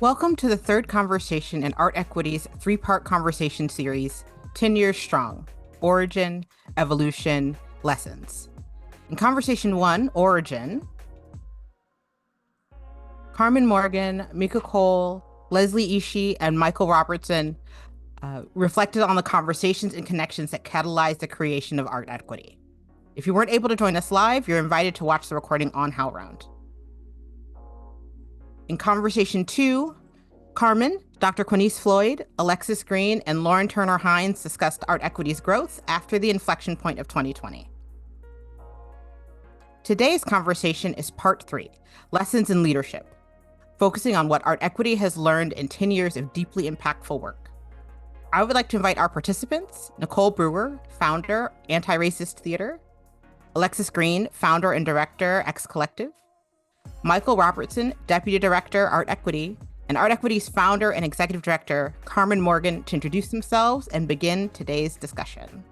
Welcome to the third conversation in artEquity's three-part conversation series, 10 Years Strong, Origin, Evolution, Lessons. In Conversation 1, Origin, Carmen Morgan, Mika Cole, Leslie Ishii, and Michael Robertson reflected on the conversations and connections that catalyzed the creation of artEquity. If you weren't able to join us live, you're invited to watch the recording on HowlRound. In Conversation 2, Carmen, Dr. Quinice Floyd, Alexis Green, and Lauren Turner Hines discussed artEquity's growth after the inflection point of 2020. Today's conversation is Part 3, Lessons in Leadership, focusing on what artEquity has learned in 10 years of deeply impactful work. I would like to invite our participants, Nicole Brewer, founder, Anti-Racist Theater, Alexis Green, founder and director, X Collective, Michael Robertson, deputy director, artEquity, and artEquity's founder and executive director, Carmen Morgan, to introduce themselves and begin today's discussion.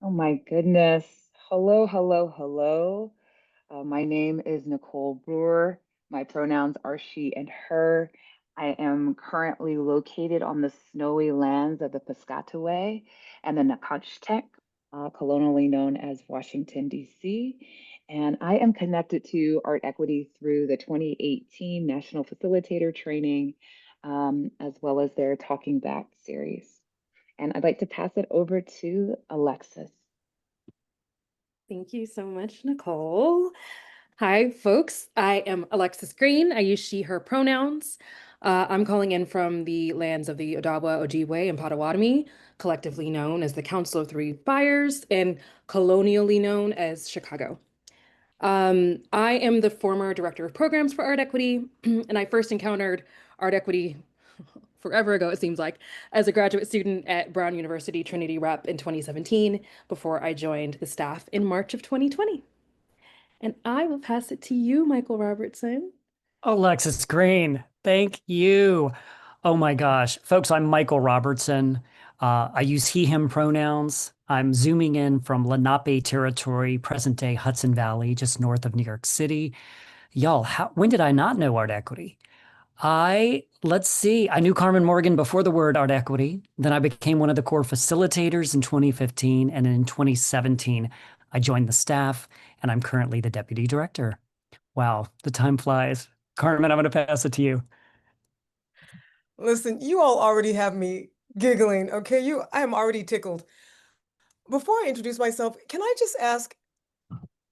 Oh my goodness. Hello, hello, hello. My name is Nicole Brewer. My pronouns are she and her. I am currently located on the snowy lands of the Piscataway and the Nacotchtank, colonially known as Washington, D.C. And I am connected to artEquity through the 2018 National Facilitator Training, as well as their Talking Back series. And I'd like to pass it over to Alexis. Thank you so much, Nicole. Hi, folks. I am Alexis Green. I use she, her pronouns. I'm calling in from the lands of the Odawa, Ojibwe, and Potawatomi, collectively known as the Council of Three Fires and colonially known as Chicago. I am the former director of programs for artEquity, and I first encountered artEquity forever ago, it seems like, as a graduate student at Brown University Trinity Rep in 2017, before I joined the staff in March of 2020. And I will pass it to you, Michael Robertson. Alexis Green, thank you. Oh my gosh. Folks, I'm Michael Robertson. I use he, him pronouns. I'm zooming in from Lenape territory, present-day Hudson Valley, just north of New York City. Y'all, when did I not know artEquity? Let's see. I knew Carmen Morgan before the word artEquity. Then I became one of the core facilitators in 2015. And in 2017, I joined the staff, and I'm currently the deputy director. Wow, the time flies. Carmen, I'm going to pass it to you. Listen, you all already have me giggling, okay? I am already tickled. Before I introduce myself, can I just ask,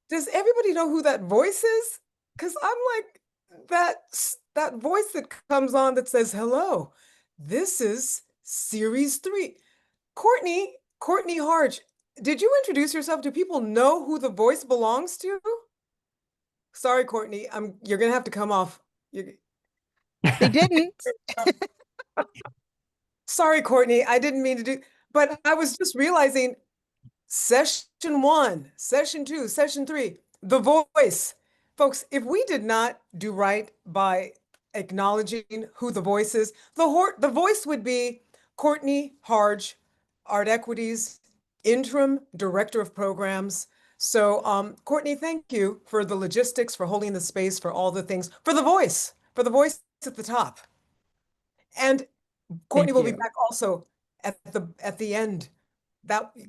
does everybody know who that voice is? Because I'm like, that voice that comes on that says, hello, this is Series 3. Courtney Harge, did you introduce yourself? Do people know who the voice belongs to? Sorry, Courtney, you're going to have to come off. They didn't. Sorry, Courtney, I didn't mean to do, but I was just realizing session 1, session 2, session 3, the voice. Folks, if we did not do right by acknowledging who the voice is, the voice would be Courtney Harge, artEquity's interim director of programs. So Courtney, thank you for the logistics, for holding the space, for all the things, for the voice at the top. And Courtney will be back also at the end.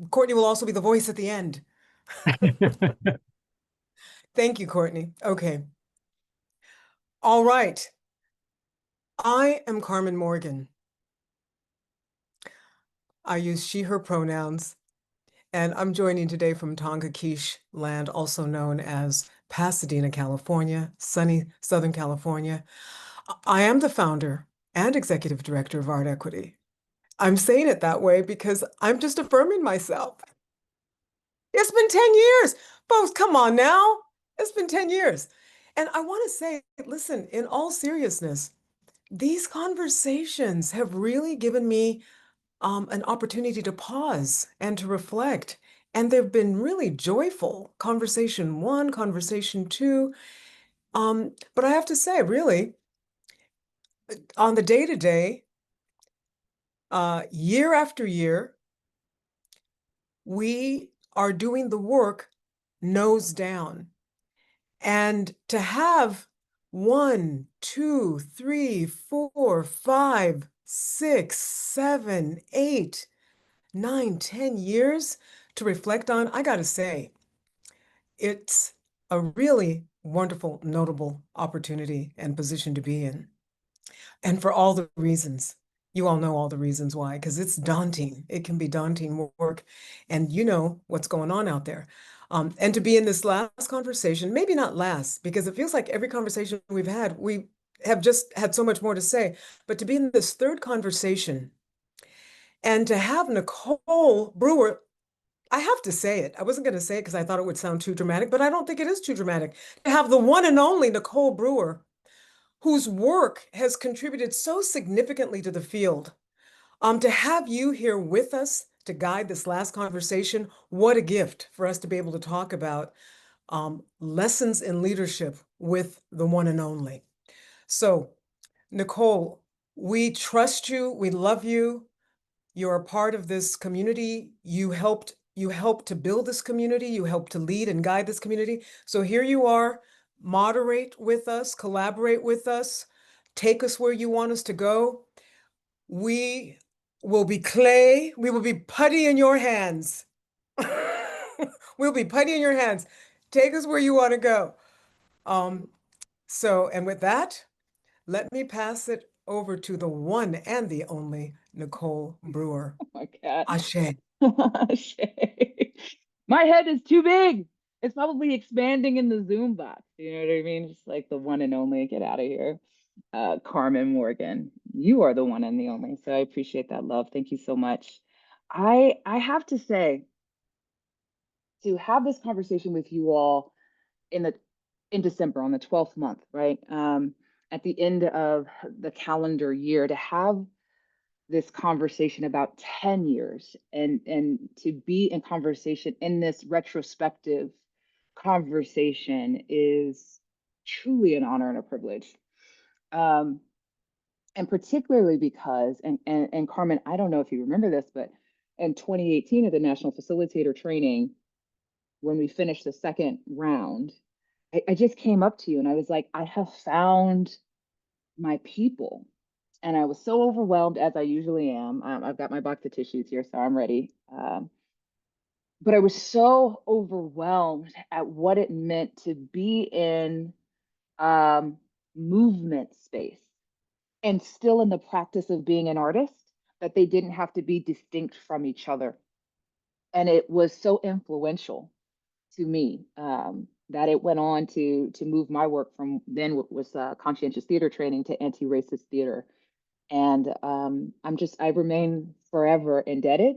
Courtney will also be the voice at the end. Thank you, Courtney. Okay. All right. I am Carmen Morgan. I use she, her pronouns, and I'm joining today from Tongaquish land, also known as Pasadena, California, sunny Southern California. I am the founder and executive director of artEquity. I'm saying it that way because I'm just affirming myself. It's been 10 years. Folks, come on now. It's been 10 years. And I want to say, listen, in all seriousness, these conversations have really given me an opportunity to pause and to reflect. And they've been really joyful. Conversation 1, conversation 2. But I have to say, really, on the day-to-day, year after year, we are doing the work nose down. And to have 1, 2, 3, 4, 5, 6, 7, 8, 9, 10 years to reflect on, I got to say, it's a really wonderful, notable opportunity and position to be in. And for all the reasons, you all know all the reasons why, because it's daunting. It can be daunting work. And you know what's going on out there. And to be in this last conversation, maybe not last, because it feels like every conversation we've had, we have just had so much more to say. But to be in this third conversation and to have Nicole Brewer, I have to say it. I wasn't going to say it because I thought it would sound too dramatic, but I don't think it is too dramatic. To have the one and only Nicole Brewer, whose work has contributed so significantly to the field. To have you here with us to guide this last conversation, what a gift for us to be able to talk about lessons in leadership with the one and only. So, Nicole, we trust you. We love you. You're a part of this community. You helped to build this community. You helped to lead and guide this community. So here you are. Moderate with us, collaborate with us, take us where you want us to go. We will be clay. We will be putty in your hands. We'll be putty in your hands. Take us where you want to go. And with that, let me pass it over to the one and the only Nicole Brewer. Oh my God. Ashe. Ashe. My head is too big. It's probably expanding in the Zoom box. You know what I mean? Just like the one and only. Get out of here. Carmen Morgan, you are the one and the only. So I appreciate that, love. Thank you so much. I have to say, to have this conversation with you all in December on the 12th month, right? At the end of the calendar year, to have this conversation about 10 years and to be in conversation in this retrospective conversation is truly an honor and a privilege. And particularly because, and Carmen, I don't know if you remember this, but in 2018 at the National Facilitator Training, when we finished the second round, I just came up to you and I was like, I have found my people. And I was so overwhelmed, as I usually am. I've got my box of tissues here, so I'm ready. But I was so overwhelmed at what it meant to be in movement space and still in the practice of being an artist, that they didn't have to be distinct from each other. And it was so influential to me that it went on to move my work from then what was conscientious theater training to anti-racist theater. And I remain forever indebted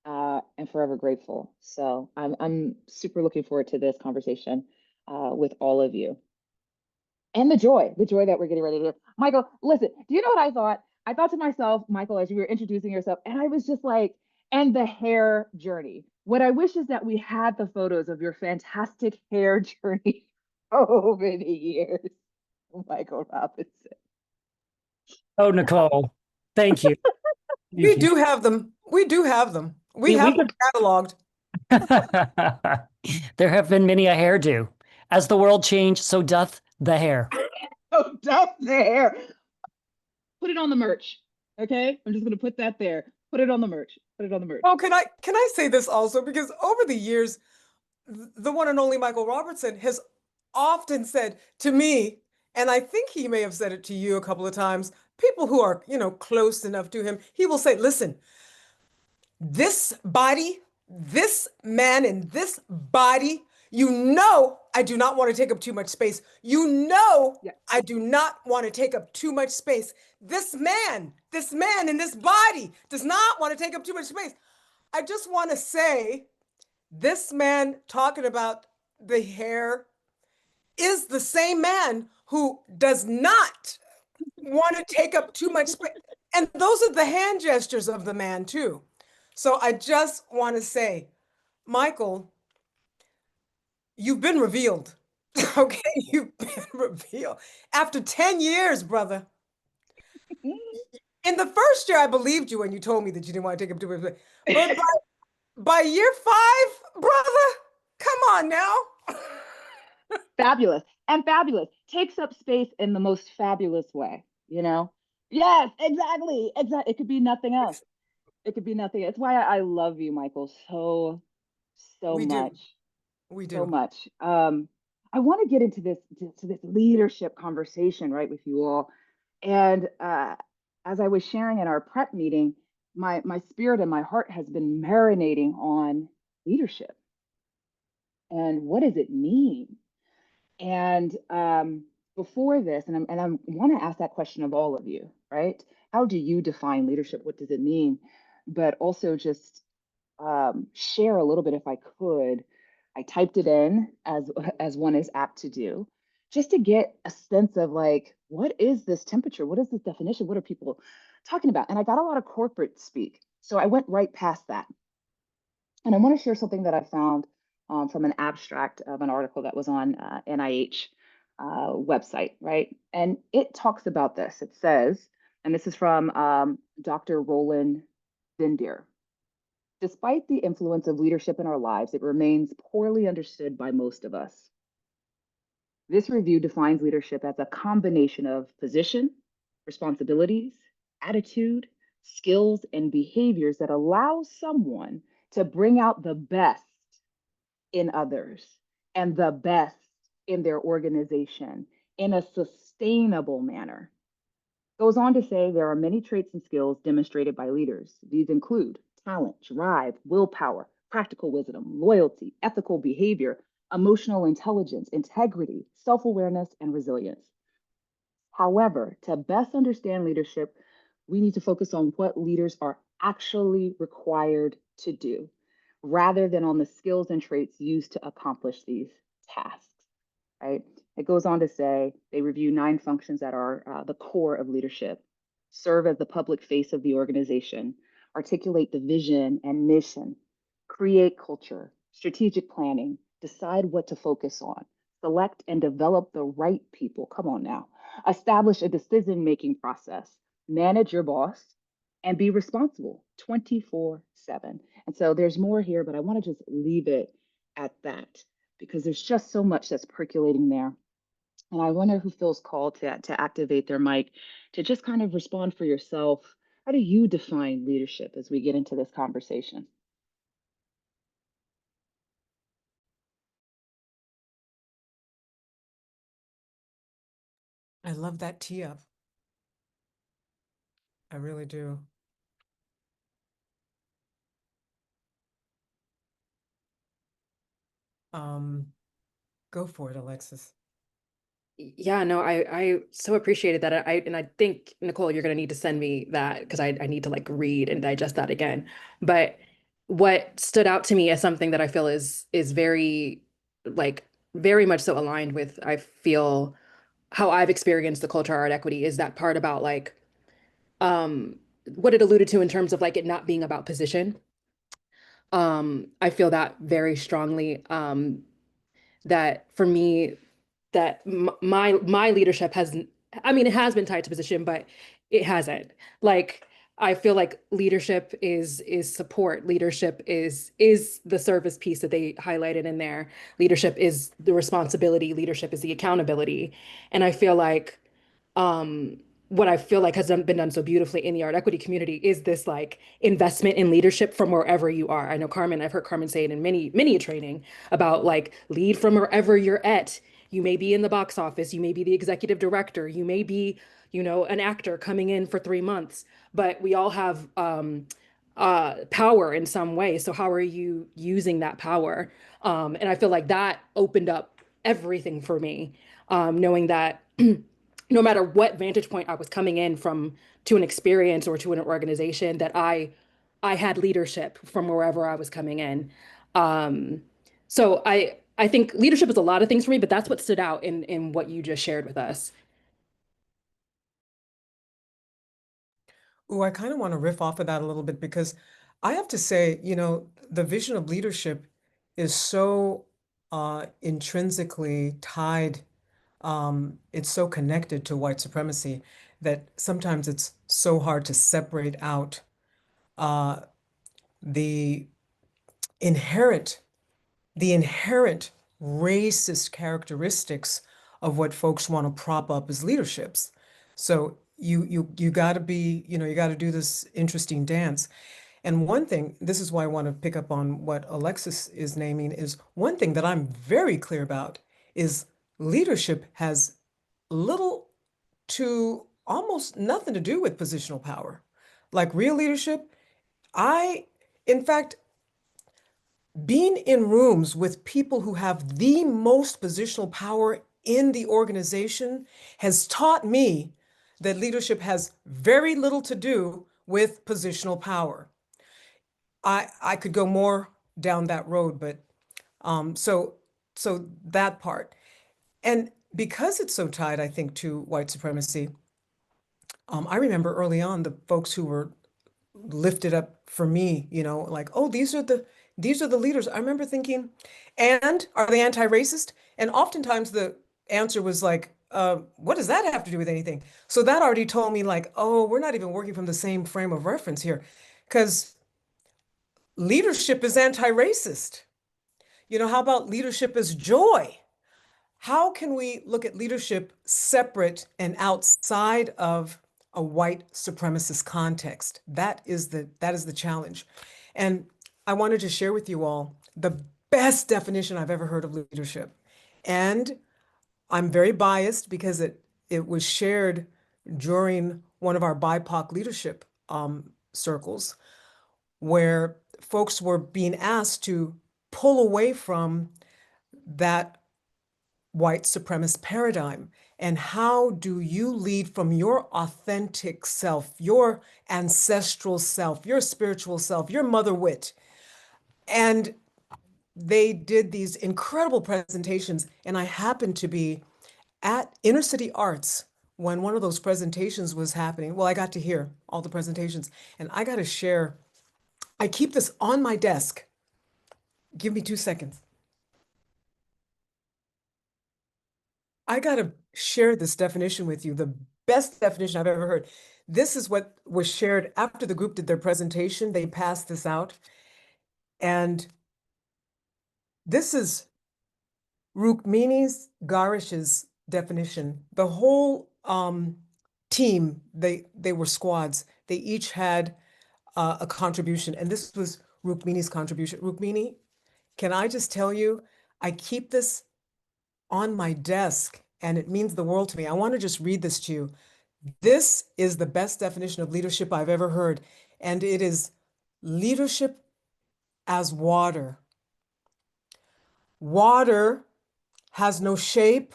and forever grateful. So I'm super looking forward to this conversation with all of you. And the joy that we're getting ready to do. Michael, listen, do you know what I thought? I thought to myself, Michael, as you were introducing yourself, and I was just like, and the hair journey. What I wish is that we had the photos of your fantastic hair journey over the years, Michael Robinson. Oh, Nicole, thank you. We do have them. We do have them. We have them cataloged. There have been many a hairdo. As the world changed, so doth the hair. So doth the hair. Put it on the merch. Okay? I'm just gonna put that there. Put it on the merch. Put it on the merch. Oh, can I say this also? Because over the years, the one and only Michael Robertson has often said to me, and I think he may have said it to you a couple of times, people who are, close enough to him, he will say, listen, this body, this man in this body, I do not want to take up too much space. I do not want to take up too much space. This man in this body does not want to take up too much space. I just want to say, this man talking about the hair is the same man who does not want to take up too much space. And those are the hand gestures of the man too. So I just want to say, Michael, you've been revealed. Okay, you've been revealed. After 10 years, brother. In the first year, I believed you when you told me that you didn't want to take up too much space. But by year 5, brother, come on now. Fabulous. And fabulous takes up space in the most fabulous way, you know? Yes, exactly. Exactly. It could be nothing else. It could be nothing. It's why I love you, Michael, so, so We do. much. We So do. much. I want to get into this leadership conversation, right, with you all. And as I was sharing in our prep meeting, my spirit and my heart has been marinating on leadership and what does it mean? And before this, and I want to ask that question of all of you, right? How do you define leadership? What does it mean? But also just share a little bit, if I could. I typed it in as one is apt to do, just to get a sense of like, what is this temperature? What is this definition? What are people talking about? And I got a lot of corporate speak, so I went right past that. And I want to share something that I found from an abstract of an article that was on NIH website, right? And it talks about this. It says, and this is from Dr. Roland Vindier. Despite the influence of leadership in our lives, it remains poorly understood by most of us. This review defines leadership as a combination of position, responsibilities, attitude, skills, and behaviors that allow someone to bring out the best in others and the best in their organization in a sustainable manner. Goes on to say there are many traits and skills demonstrated by leaders. These include talent, drive, willpower, practical wisdom, loyalty, ethical behavior, emotional intelligence, integrity, self awareness, and resilience. However, to best understand leadership, we need to focus on what leaders are actually required to do rather than on the skills and traits used to accomplish these tasks, right? It goes on to say they review 9 functions that are the core of leadership, serve as the public face of the organization, articulate the vision and mission, create culture, strategic planning, decide what to focus on, select and develop the right people. Come on now. Establish a decision-making process, manage your boss, and be responsible 24/7. And so there's more here, but I want to just leave it at that because there's just so much that's percolating there. And I wonder who feels called to activate their mic to just kind of respond for yourself. How do you define leadership as we get into this conversation? I love that tee up. I really do. Go for it, Alexis. Yeah, no, I so appreciated that. And I think, Nicole, you're gonna need to send me that because I need to like read and digest that again. But what stood out to me as something that I feel is very like very much so aligned with I feel how I've experienced the culture of art equity is that part about like what it alluded to in terms of like it not being about position. I feel that very strongly. That for me that my leadership has, I mean, it has been tied to position, but it hasn't. Like I feel like leadership is support. Leadership is the service piece that they highlighted in there. Leadership is the responsibility. Leadership is the accountability. And I feel like what I feel like has been done so beautifully in the art equity community is this like investment in leadership from wherever you are. I know Carmen, I've heard Carmen say it in many a training about like lead from wherever you're at. You may be in the box office, you may be the executive director, you may be, you know, an actor coming in for 3 months, but we all have power in some way. So how are you using that power? And I feel like that opened up everything for me, knowing that no matter what vantage point I was coming in from to an experience or to an organization, that I had leadership from wherever I was coming in. Um, so I think leadership is a lot of things for me, but that's what stood out in what you just shared with us. Oh, I kind of want to riff off of that a little bit because I have to say, the vision of leadership is so intrinsically tied, it's so connected to white supremacy that sometimes it's so hard to separate out the inherent the inherent racist characteristics of what folks want to prop up as leaderships. So you got to be, you got to do this interesting dance. And one thing, this is why I want to pick up on what Alexis is naming, is one thing that I'm very clear about is leadership has little to almost nothing to do with positional power. Like real leadership, in fact, being in rooms with people who have the most positional power in the organization has taught me that leadership has very little to do with positional power. I could go more down that road, but so that part. And because it's so tied, I think, to white supremacy, I remember early on the folks who were lifted up for me, like, oh, these are the leaders. I remember thinking, and are they anti-racist? And oftentimes the answer was like, what does that have to do with anything? So that already told me like, oh, we're not even working from the same frame of reference here, because leadership is anti-racist. How about leadership as joy? How can we look at leadership separate and outside of a white supremacist context? That is the challenge. And I wanted to share with you all the best definition I've ever heard of leadership. And I'm very biased because it was shared during one of our BIPOC leadership circles, where folks were being asked to pull away from that white supremacist paradigm. And how do you lead from your authentic self, your ancestral self, your spiritual self, your mother wit? And they did these incredible presentations. And I happened to be at Inner City Arts when one of those presentations was happening. Well, I got to hear all the presentations, and I got to share. I keep this on my desk. Give me 2 seconds. I got to share this definition with you, the best definition I've ever heard. This is what was shared after the group did their presentation. They passed this out. And this is Rukmini Garish's definition. The whole team, they were squads. They each had a contribution. And this was Rukmini's contribution. Rukmini, can I just tell you, I keep this on my desk, and it means the world to me. I want to just read this to you. This is the best definition of leadership I've ever heard, and it is leadership as water. Water has no shape,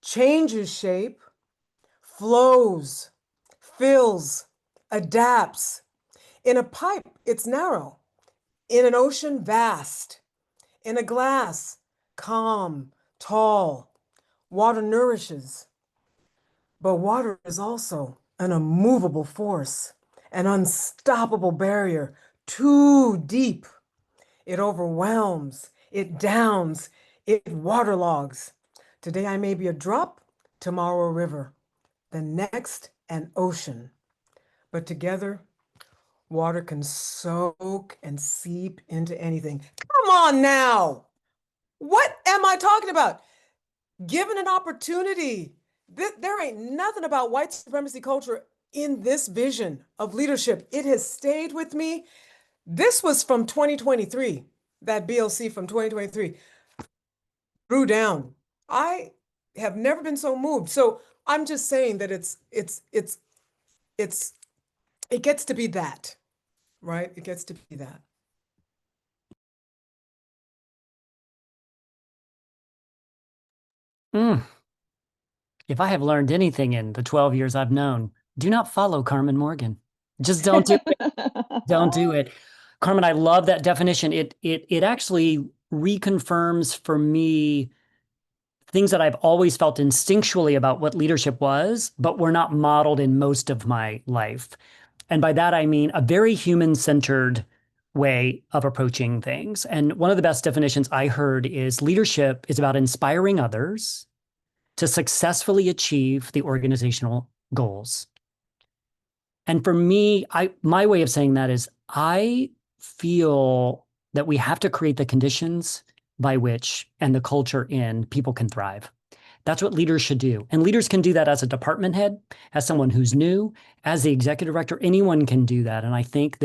changes shape, flows, fills, adapts. In a pipe, it's narrow. In an ocean, vast. In a glass, calm, tall. Water nourishes. But water is also an immovable force, an unstoppable barrier, too deep. It overwhelms, it downs, it waterlogs. Today I may be a drop, tomorrow a river, the next an ocean. But together, water can soak and seep into anything. Come on now! What am I talking about? Given an opportunity, there ain't nothing about white supremacy culture in this vision of leadership. It has stayed with me. This was from 2023, that BLC from 2023. Drew down. I have never been so moved. So I'm just saying that it gets to be that, right? It gets to be that. If I have learned anything in the 12 years I've known, do not follow Carmen Morgan. Just don't do it. Don't do it. Carmen, I love that definition. It actually reconfirms for me things that I've always felt instinctually about what leadership was, but were not modeled in most of my life. And by that, I mean a very human-centered way of approaching things. And one of the best definitions I heard is leadership is about inspiring others to successfully achieve the organizational goals. And for me, my way of saying that is I feel that we have to create the conditions by which and the culture in people can thrive. That's what leaders should do. And leaders can do that as a department head, as someone who's new, as the executive director. Anyone can do that. And I think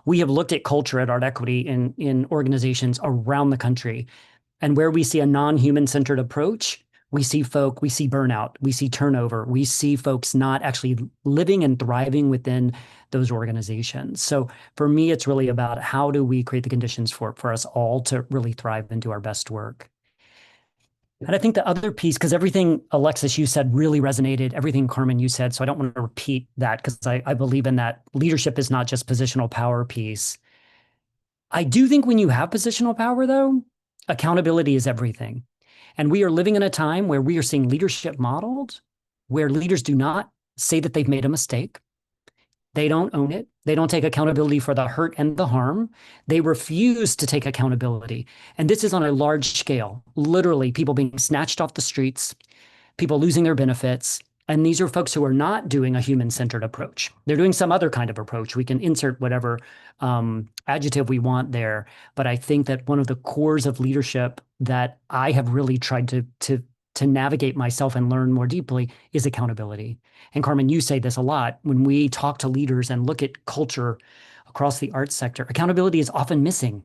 we have looked at culture at artEquity in organizations around the country. And where we see a non-human centered approach, we see burnout, we see turnover, we see folks not actually living and thriving within those organizations. So for me, it's really about how do we create the conditions for us all to really thrive and do our best work. And I think the other piece, because everything, Alexis, you said really resonated, everything, Carmen, you said, so I don't want to repeat that because I believe in that leadership is not just positional power piece. I do think when you have positional power, though, accountability is everything. And we are living in a time where we are seeing leadership modeled, where leaders do not say that they've made a mistake. They don't own it. They don't take accountability for the hurt and the harm. They refuse to take accountability. And this is on a large scale, literally people being snatched off the streets, people losing their benefits. And these are folks who are not doing a human-centered approach. They're doing some other kind of approach. We can insert whatever adjective we want there. But I think that one of the cores of leadership that I have really tried to navigate myself and learn more deeply is accountability. And Carmen, you say this a lot. When we talk to leaders and look at culture across the arts sector, accountability is often missing.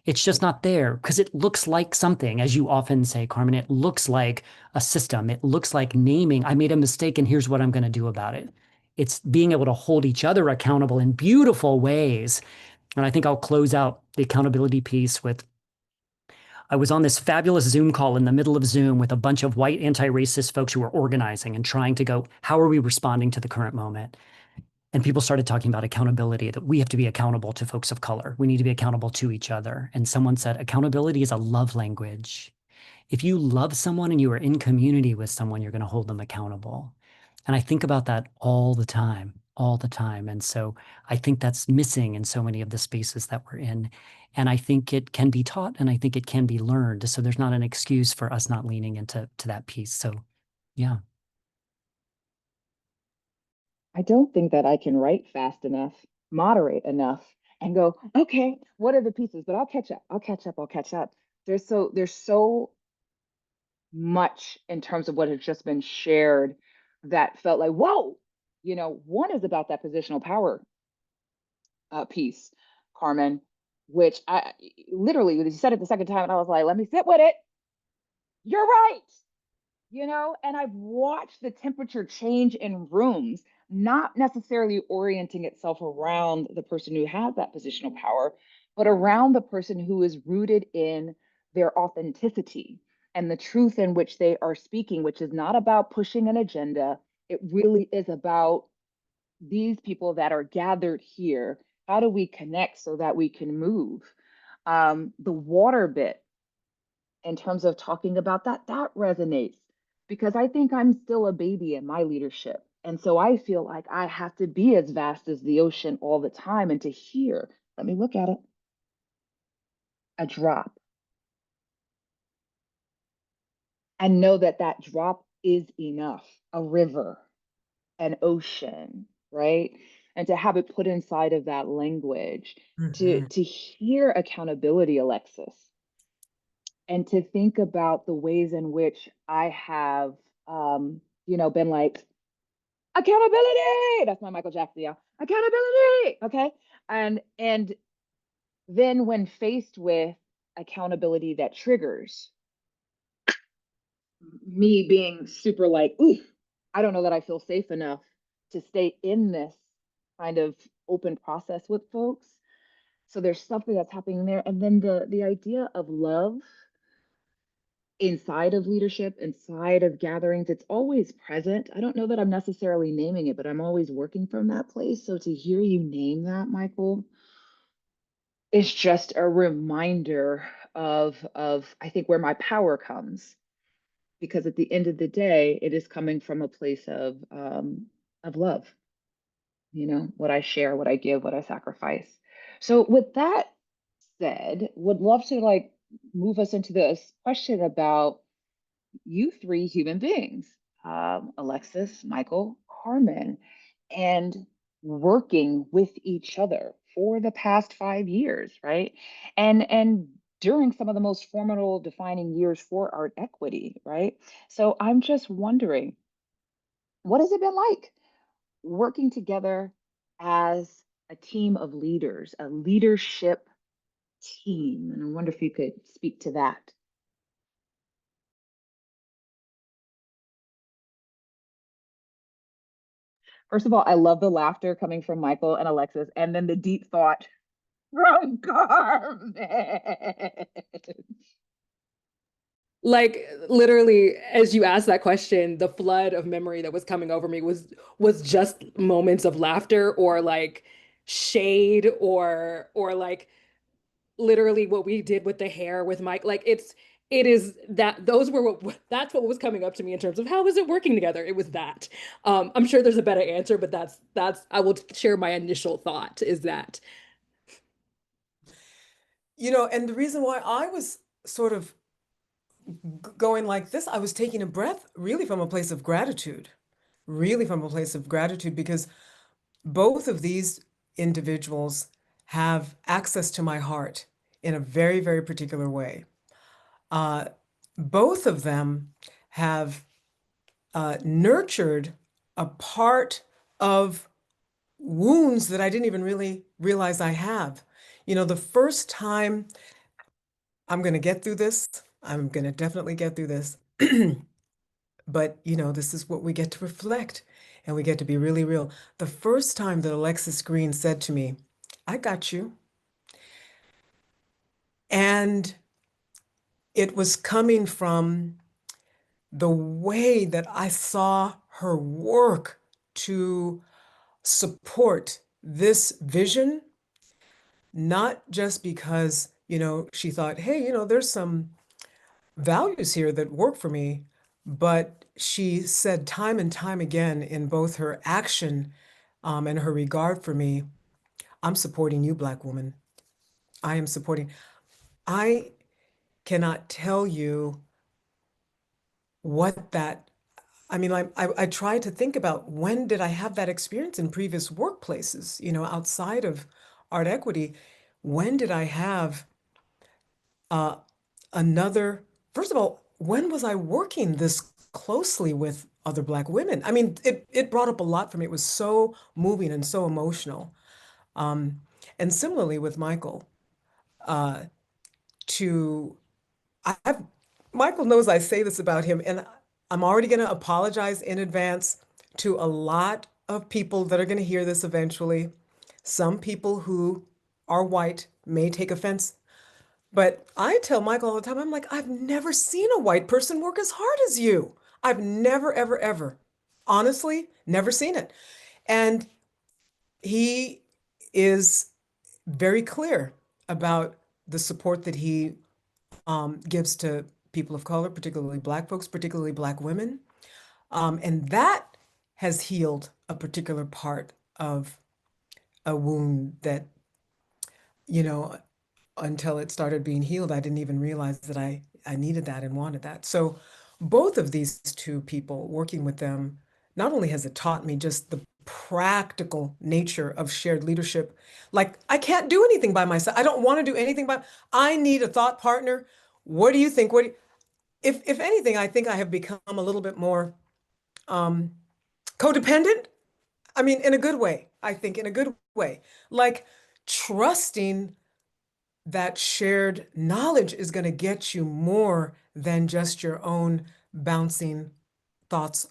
It's just not there because it looks like something, as you often say, Carmen, it looks like a system. It looks like naming, I made a mistake and here's what I'm going to do about it. It's being able to hold each other accountable in beautiful ways. And I think I'll close out the accountability piece with, I was on this fabulous Zoom call in the middle of Zoom with a bunch of white anti-racist folks who were organizing and trying to go, how are we responding to the current moment? And people started talking about accountability, that we have to be accountable to folks of color. We need to be accountable to each other. And someone said, accountability is a love language. If you love someone and you are in community with someone, you're going to hold them accountable. And I think about that all the time, all the time. And so I think that's missing in so many of the spaces that we're in. And I think it can be taught and I think it can be learned. So there's not an excuse for us not leaning into that piece. So yeah. I don't think that I can write fast enough, moderate enough, and go, okay, what are the pieces? But I'll catch up. I'll catch up. I'll catch up. There's so much in terms of what has just been shared that felt like, whoa, one is about that positional power piece, Carmen, which I literally, you said it the second time, and I was like, let me sit with it. You're right. And I've watched the temperature change in rooms, not necessarily orienting itself around the person who has that positional power, but around the person who is rooted in their authenticity and the truth in which they are speaking, which is not about pushing an agenda. It really is about these people that are gathered here. How do we connect so that we can move? The water bit, in terms of talking about that resonates because I think I'm still a baby in my leadership. And so I feel like I have to be as vast as the ocean all the time. And to hear, let me look at it, a drop, and know that that drop is enough, a river, an ocean, right? And to have it put inside of that language, to hear accountability, Alexis, and to think about the ways in which I have, been like, accountability. That's my Michael Jackson, yeah. Accountability. Okay. And then when faced with accountability that triggers me being super like, ooh, I don't know that I feel safe enough to stay in this kind of open process with folks. So there's something that's happening there. And then the idea of love inside of leadership, inside of gatherings, it's always present. I don't know that I'm necessarily naming it, but I'm always working from that place. So to hear you name that, Michael, is just a reminder of I think where my power comes. Because at the end of the day, it is coming from a place of love. What I share, what I give, what I sacrifice. So with that said, would love to move us into this question about you three human beings, Alexis, Michael, Carmen, and working with each other for the past 5 years, right? And during some of the most formidable defining years for artEquity, right? So I'm just wondering, what has it been like working together as a team of leaders, a leadership team? And I wonder if you could speak to that. First of all, I love the laughter coming from Michael and Alexis, and then the deep thought from Carmen. Like literally, as you asked that question, the flood of memory that was coming over me was just moments of laughter or like shade or like literally what we did with the hair with Mike. Like it is that those were that's what was coming up to me in terms of how is it working together. It was that. I'm sure there's a better answer, but that's I will share my initial thought is that. You know, and the reason why I was sort of going like this, I was taking a breath really from a place of gratitude, really from a place of gratitude, because both of these individuals have access to my heart in a very, very particular way. Both of them have nurtured a part of wounds that I didn't even really realize I have. You know, the first time I'm going to get through this, I'm going to definitely get through this. But, you know, this is what we get to reflect and we get to be really real. The first time that Alexis Green said to me, I got you. And it was coming from the way that I saw her work to support this vision, not just because, you know, she thought, hey, you know, there's some values here that work for me, but she said time and time again in both her action and her regard for me, I'm supporting you, Black woman. I am supporting. I cannot tell you what that, I mean, I try to think about when did I have that experience in previous workplaces, you know, outside of artEquity. When did I have uh, another, first of all, when was I working this closely with other Black women? I mean, it brought up a lot for me. It was so moving and so emotional. Um, and similarly with Michael, uh, to I've Michael knows I say this about him, and I'm already going to apologize in advance to a lot of people that are going to hear this eventually. Some people who are white may take offense, but I tell Michael all the time, I'm like, I've never seen a white person work as hard as you. I've never, ever, ever, honestly, never seen it. And he is very clear about the support that he gives to people of color, particularly Black folks, particularly Black women. And that has healed a particular part of a wound that, you know, until it started being healed, I didn't even realize that I needed that and wanted that. So both of these two people, working with them, not only has it taught me just the practical nature of shared leadership. Like, I can't do anything by myself. I don't want to do anything by, I need a thought partner. What do you think? If anything, I think I have become a little bit more codependent. I mean, in a good way, I think in a good way, like trusting that shared knowledge is going to get you more than just your own bouncing thoughts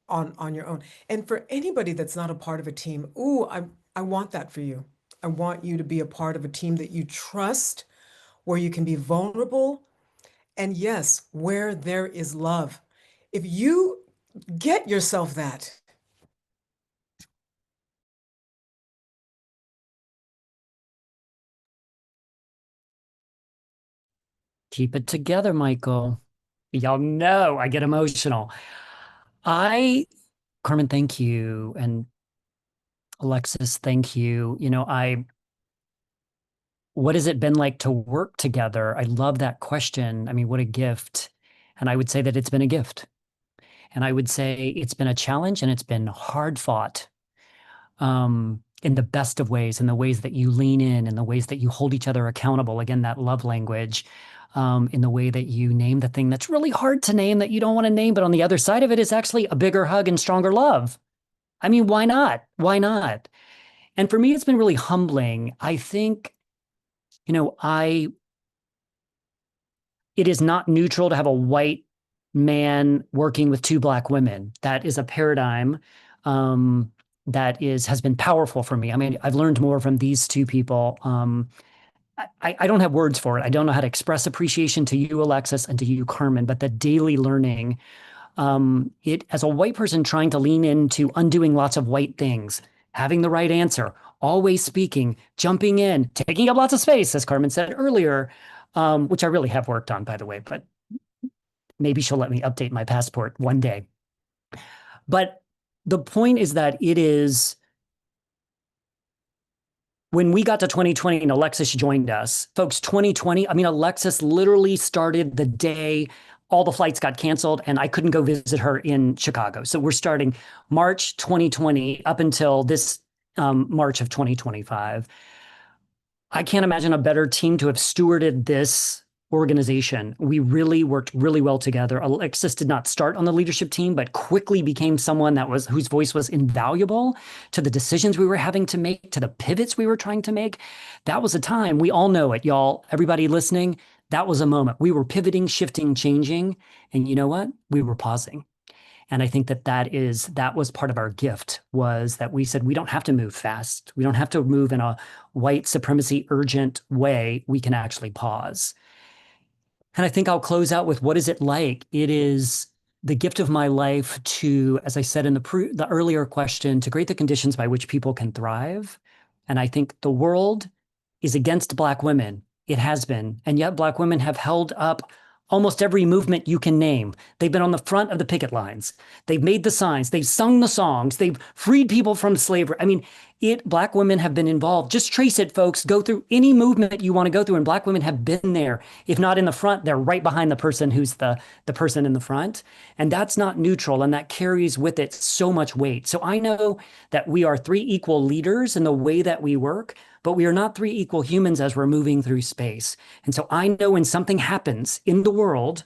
on your own. And for anybody that's not a part of a team, ooh, I want that for you. I want you to be a part of a team that you trust, where you can be vulnerable, and yes, where there is love. If you get yourself that, Keep it together, Michael. Y'all know I get emotional. Carmen, thank you. And Alexis, thank you. You know, what has it been like to work together? I love that question. I mean, what a gift. And I would say that it's been a gift. And I would say it's been a challenge and it's been hard fought. in the best of ways, in the ways that you lean in the ways that you hold each other accountable. Again, that love language, in the way that you name the thing that's really hard to name, that you don't want to name, but on the other side of it is actually a bigger hug and stronger love. I mean, why not? Why not? And for me, it's been really humbling. I think, it is not neutral to have a white man working with two Black women. That is a paradigm that has been powerful for me. I mean, I've learned more from these two people. I don't have words for it. I don't know how to express appreciation to you, Alexis, and to you, Carmen, but the daily learning, it as a white person trying to lean into undoing lots of white things, having the right answer, always speaking, jumping in, taking up lots of space, as Carmen said earlier, which I really have worked on, by the way, but maybe she'll let me update my passport one day. But the point is that it is, when we got to 2020 and Alexis joined us, folks, 2020, I mean, Alexis literally started the day all the flights got canceled and I couldn't go visit her in Chicago. So we're starting March 2020 up until this March of 2025. I can't imagine a better team to have stewarded this organization. We really worked really well together. Alexis did not start on the leadership team, but quickly became someone whose voice was invaluable to the decisions we were having to make, to the pivots we were trying to make. That was a time, we all know it, y'all, everybody listening, that was a moment. We were pivoting, shifting, changing. And you know what? We were pausing. And I think that was part of our gift, was that we said, we don't have to move fast. We don't have to move in a white supremacy urgent way. We can actually pause. And I think I'll close out with, what is it like? It is the gift of my life to, as I said in the earlier question, to create the conditions by which people can thrive. And I think the world is against Black women. It has been. And yet Black women have held up almost every movement you can name. They've been on the front of the picket lines. They've made the signs. They've sung the songs. They've freed people from slavery. I mean, Black women have been involved. Just trace it, folks. Go through any movement you want to go through, and Black women have been there. If not in the front, they're right behind the person who's the person in the front. And that's not neutral, and that carries with it so much weight. So I know that we are three equal leaders in the way that we work, but we are not three equal humans as we're moving through space. And so I know when something happens in the world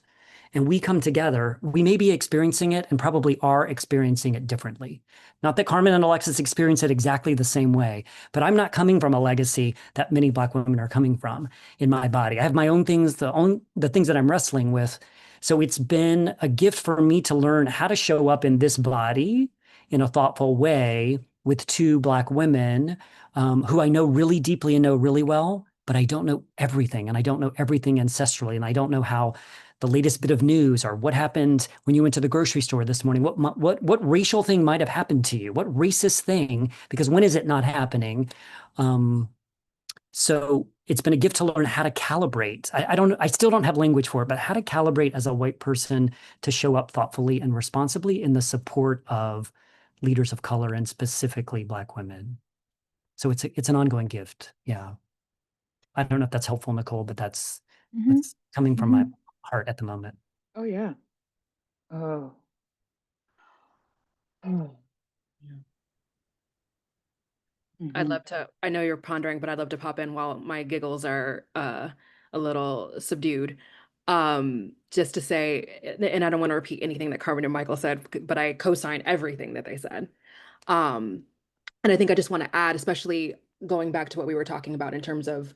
and we come together, we may be experiencing it and probably are experiencing it differently. Not that Carmen and Alexis experience it exactly the same way, but I'm not coming from a legacy that many Black women are coming from in my body. I have my own things, the things that I'm wrestling with. So it's been a gift for me to learn how to show up in this body in a thoughtful way with two Black women who I know really deeply and know really well, but I don't know everything, and I don't know everything ancestrally, and I don't know how the latest bit of news or what happened when you went to the grocery store this morning, what racial thing might have happened to you, what racist thing, because when is it not happening? So it's been a gift to learn how to calibrate. I still don't have language for it, but how to calibrate as a white person to show up thoughtfully and responsibly in the support of leaders of color and specifically Black women. So it's an ongoing gift. Yeah. I don't know if that's helpful, Nicole, but that's coming from my heart at the moment. Oh, yeah. Oh. Oh. Yeah. I know you're pondering, but I'd love to pop in while my giggles are a little subdued. Just to say, and I don't want to repeat anything that Carmen and Michael said, but I co-sign everything that they said. And I think I just want to add, especially going back to what we were talking about in terms of,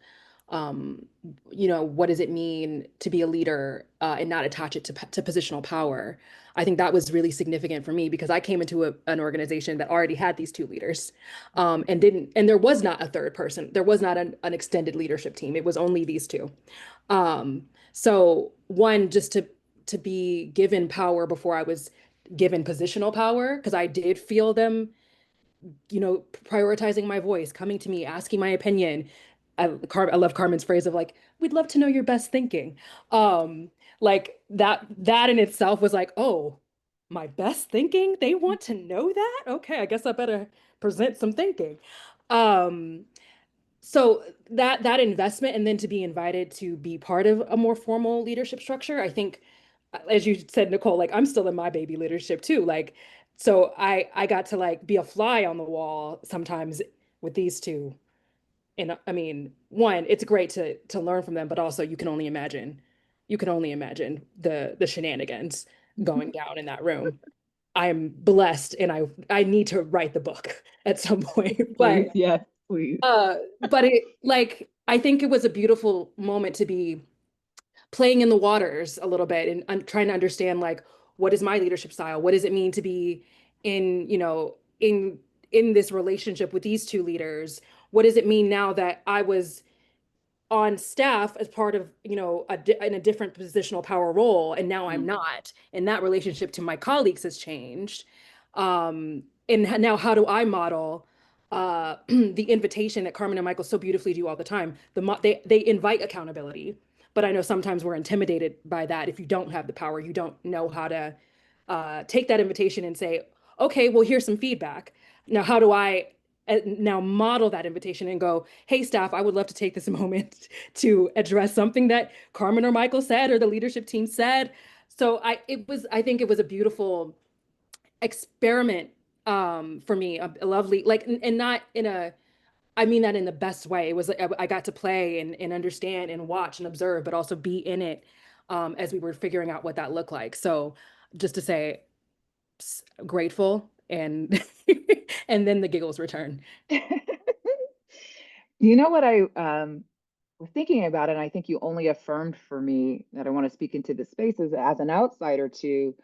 what does it mean to be a leader and not attach it to positional power? I think that was really significant for me because I came into an organization that already had these two leaders and there was not a third person. There was not an extended leadership team. It was only these two. So one, just to be given power before I was given positional power, because I did feel them prioritizing my voice, coming to me, asking my opinion. I love Carmen's phrase of like, we'd love to know your best thinking. Like that in itself was like, oh, my best thinking? They want to know that? Okay, I guess I better present some thinking. So that investment and then to be invited to be part of a more formal leadership structure, I think, as you said, Nicole, like I'm still in my baby leadership too. Like, so I got to like be a fly on the wall sometimes with these two. And I mean, one, it's great to learn from them, but also you can only imagine the shenanigans going down in that room. I'm blessed and I need to write the book at some point. Please, yes, please. But it like I think it was a beautiful moment to be playing in the waters a little bit and trying to understand like what is my leadership style? What does it mean to be in, in this relationship with these two leaders? What does it mean now that I was on staff as part of, in a different positional power role, and now I'm not, and that relationship to my colleagues has changed. And now how do I model the invitation that Carmen and Michael so beautifully do all the time? They invite accountability, but I know sometimes we're intimidated by that. If you don't have the power, you don't know how to take that invitation and say, okay, well, here's some feedback. Now, how do I now model that invitation and go, hey, staff, I would love to take this moment to address something that Carmen or Michael said or the leadership team said. So I think it was a beautiful experiment for me, a lovely, like, and not in a, I mean that in the best way. It was like I got to play and understand and watch and observe, but also be in it as we were figuring out what that looked like. So just to say, grateful and and then the giggles return. You know what I was thinking about, and I think you only affirmed for me that I want to speak into the spaces as an outsider to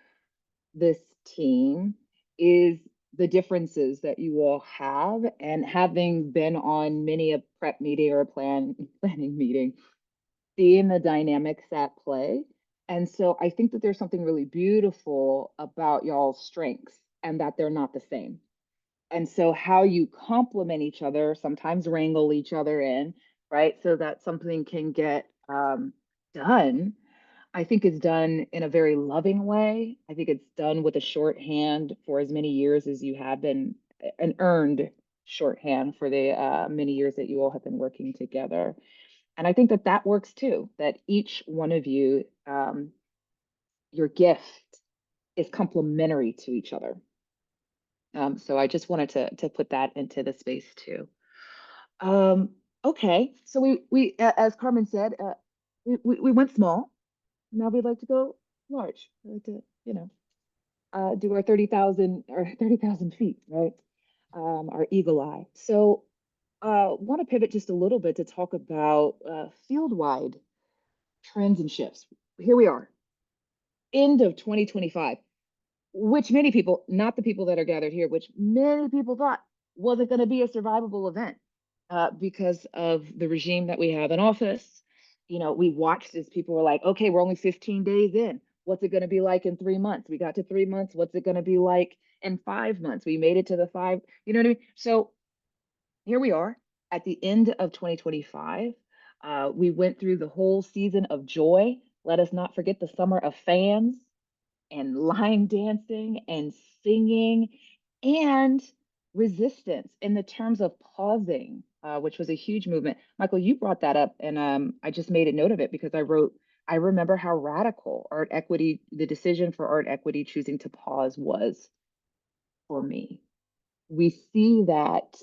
this team is the differences that you all have, and having been on many a prep meeting or a planning meeting, seeing the dynamics at play. And so I think that there's something really beautiful about y'all's strengths and that they're not the same. And so how you complement each other, sometimes wrangle each other in, right? So that something can get done, I think is done in a very loving way. I think it's done with a shorthand for as many years as you have been, an earned shorthand for the many years that you all have been working together. And I think that that works too, that each one of you, your gift is complementary to each other. So I just wanted to put that into the space too. Okay, so we as Carmen said, we went small. Now we'd like to go large. We'd like to, do our 30,000 feet, right? Our eagle eye. So want to pivot just a little bit to talk about field-wide trends and shifts. Here we are, end of 2025, which many people, not the people that are gathered here, which many people thought wasn't going to be a survivable event because of the regime that we have in office. We watched as people were like, okay, we're only 15 days in. What's it going to be like in 3 months? We got to 3 months. What's it going to be like in 5 months? We made it to the 5, you know what I mean? So here we are at the end of 2025. We went through the whole season of joy. Let us not forget the summer of fans and line dancing and singing and resistance in the terms of pausing, which was a huge movement. Michael, you brought that up, and I just made a note of it because I wrote, I remember how radical artEquity, the decision for artEquity choosing to pause was for me. We see that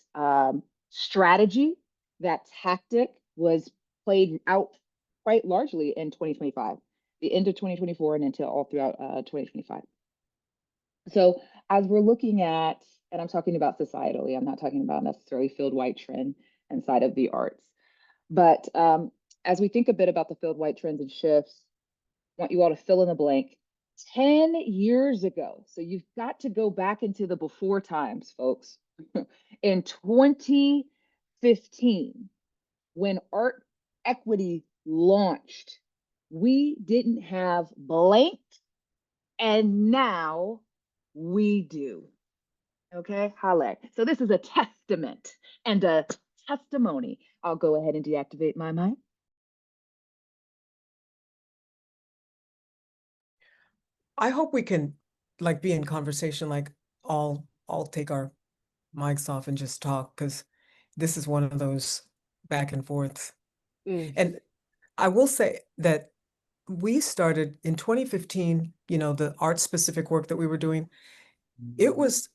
strategy, that tactic was played out quite largely in 2025, the end of 2024 and into all throughout 2025. So as we're looking at, and I'm talking about societally, I'm not talking about necessarily field white trend inside of the arts, but as we think a bit about the field white trends and shifts, I want you all to fill in the blank. 10 years ago, so you've got to go back into the before times, folks. In 2015, when artEquity launched, we didn't have blank, and now we do. Okay, holla. So this is a testament and a testimony. I'll go ahead and deactivate my mic. I hope we can be in conversation, all take our mics off and just talk, because this is one of those back and forths. And I will say that we started in 2015, the art specific work that we were doing, it was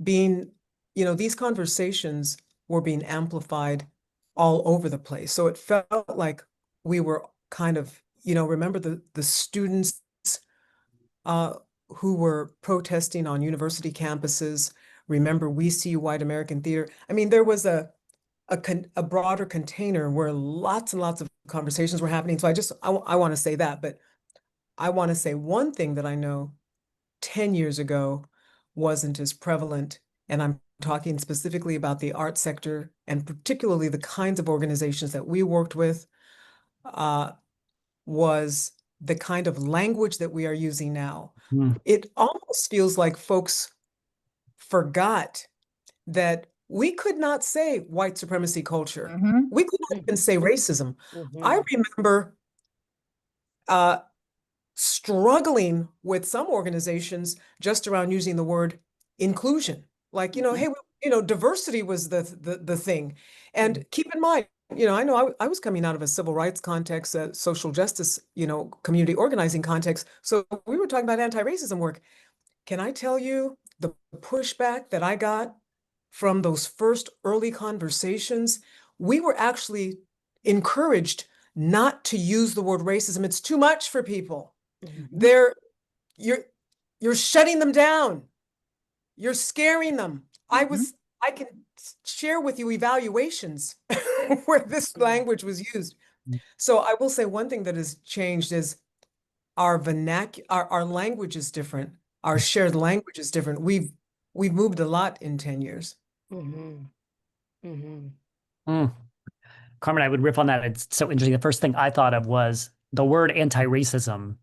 being, these conversations were being amplified all over the place. So it felt like we were kind of, remember the students who were protesting on university campuses. Remember, we see white American theater. I mean, there was a broader container where lots and lots of conversations were happening. So I want to say that, but I want to say one thing that I know 10 years ago wasn't as prevalent, and I'm talking specifically about the art sector and particularly the kinds of organizations that we worked with, was the kind of language that we are using now. It almost feels like folks forgot that we could not say white supremacy culture. We could not even say racism. I remember struggling with some organizations just around using the word inclusion. Like, hey, diversity was the thing. And keep in mind, I know I was coming out of a civil rights context, a social justice, community organizing context. So we were talking about anti-racism work. Can I tell you the pushback that I got from those first early conversations? We were actually encouraged not to use the word racism. It's too much for people. You're shutting them down. You're scaring them. I can share with you evaluations where this language was used. So I will say one thing that has changed is our our language is different. Our shared language is different. We've moved a lot in 10 years. Carmen, I would riff on that. It's so interesting. The first thing I thought of was the word anti-racism,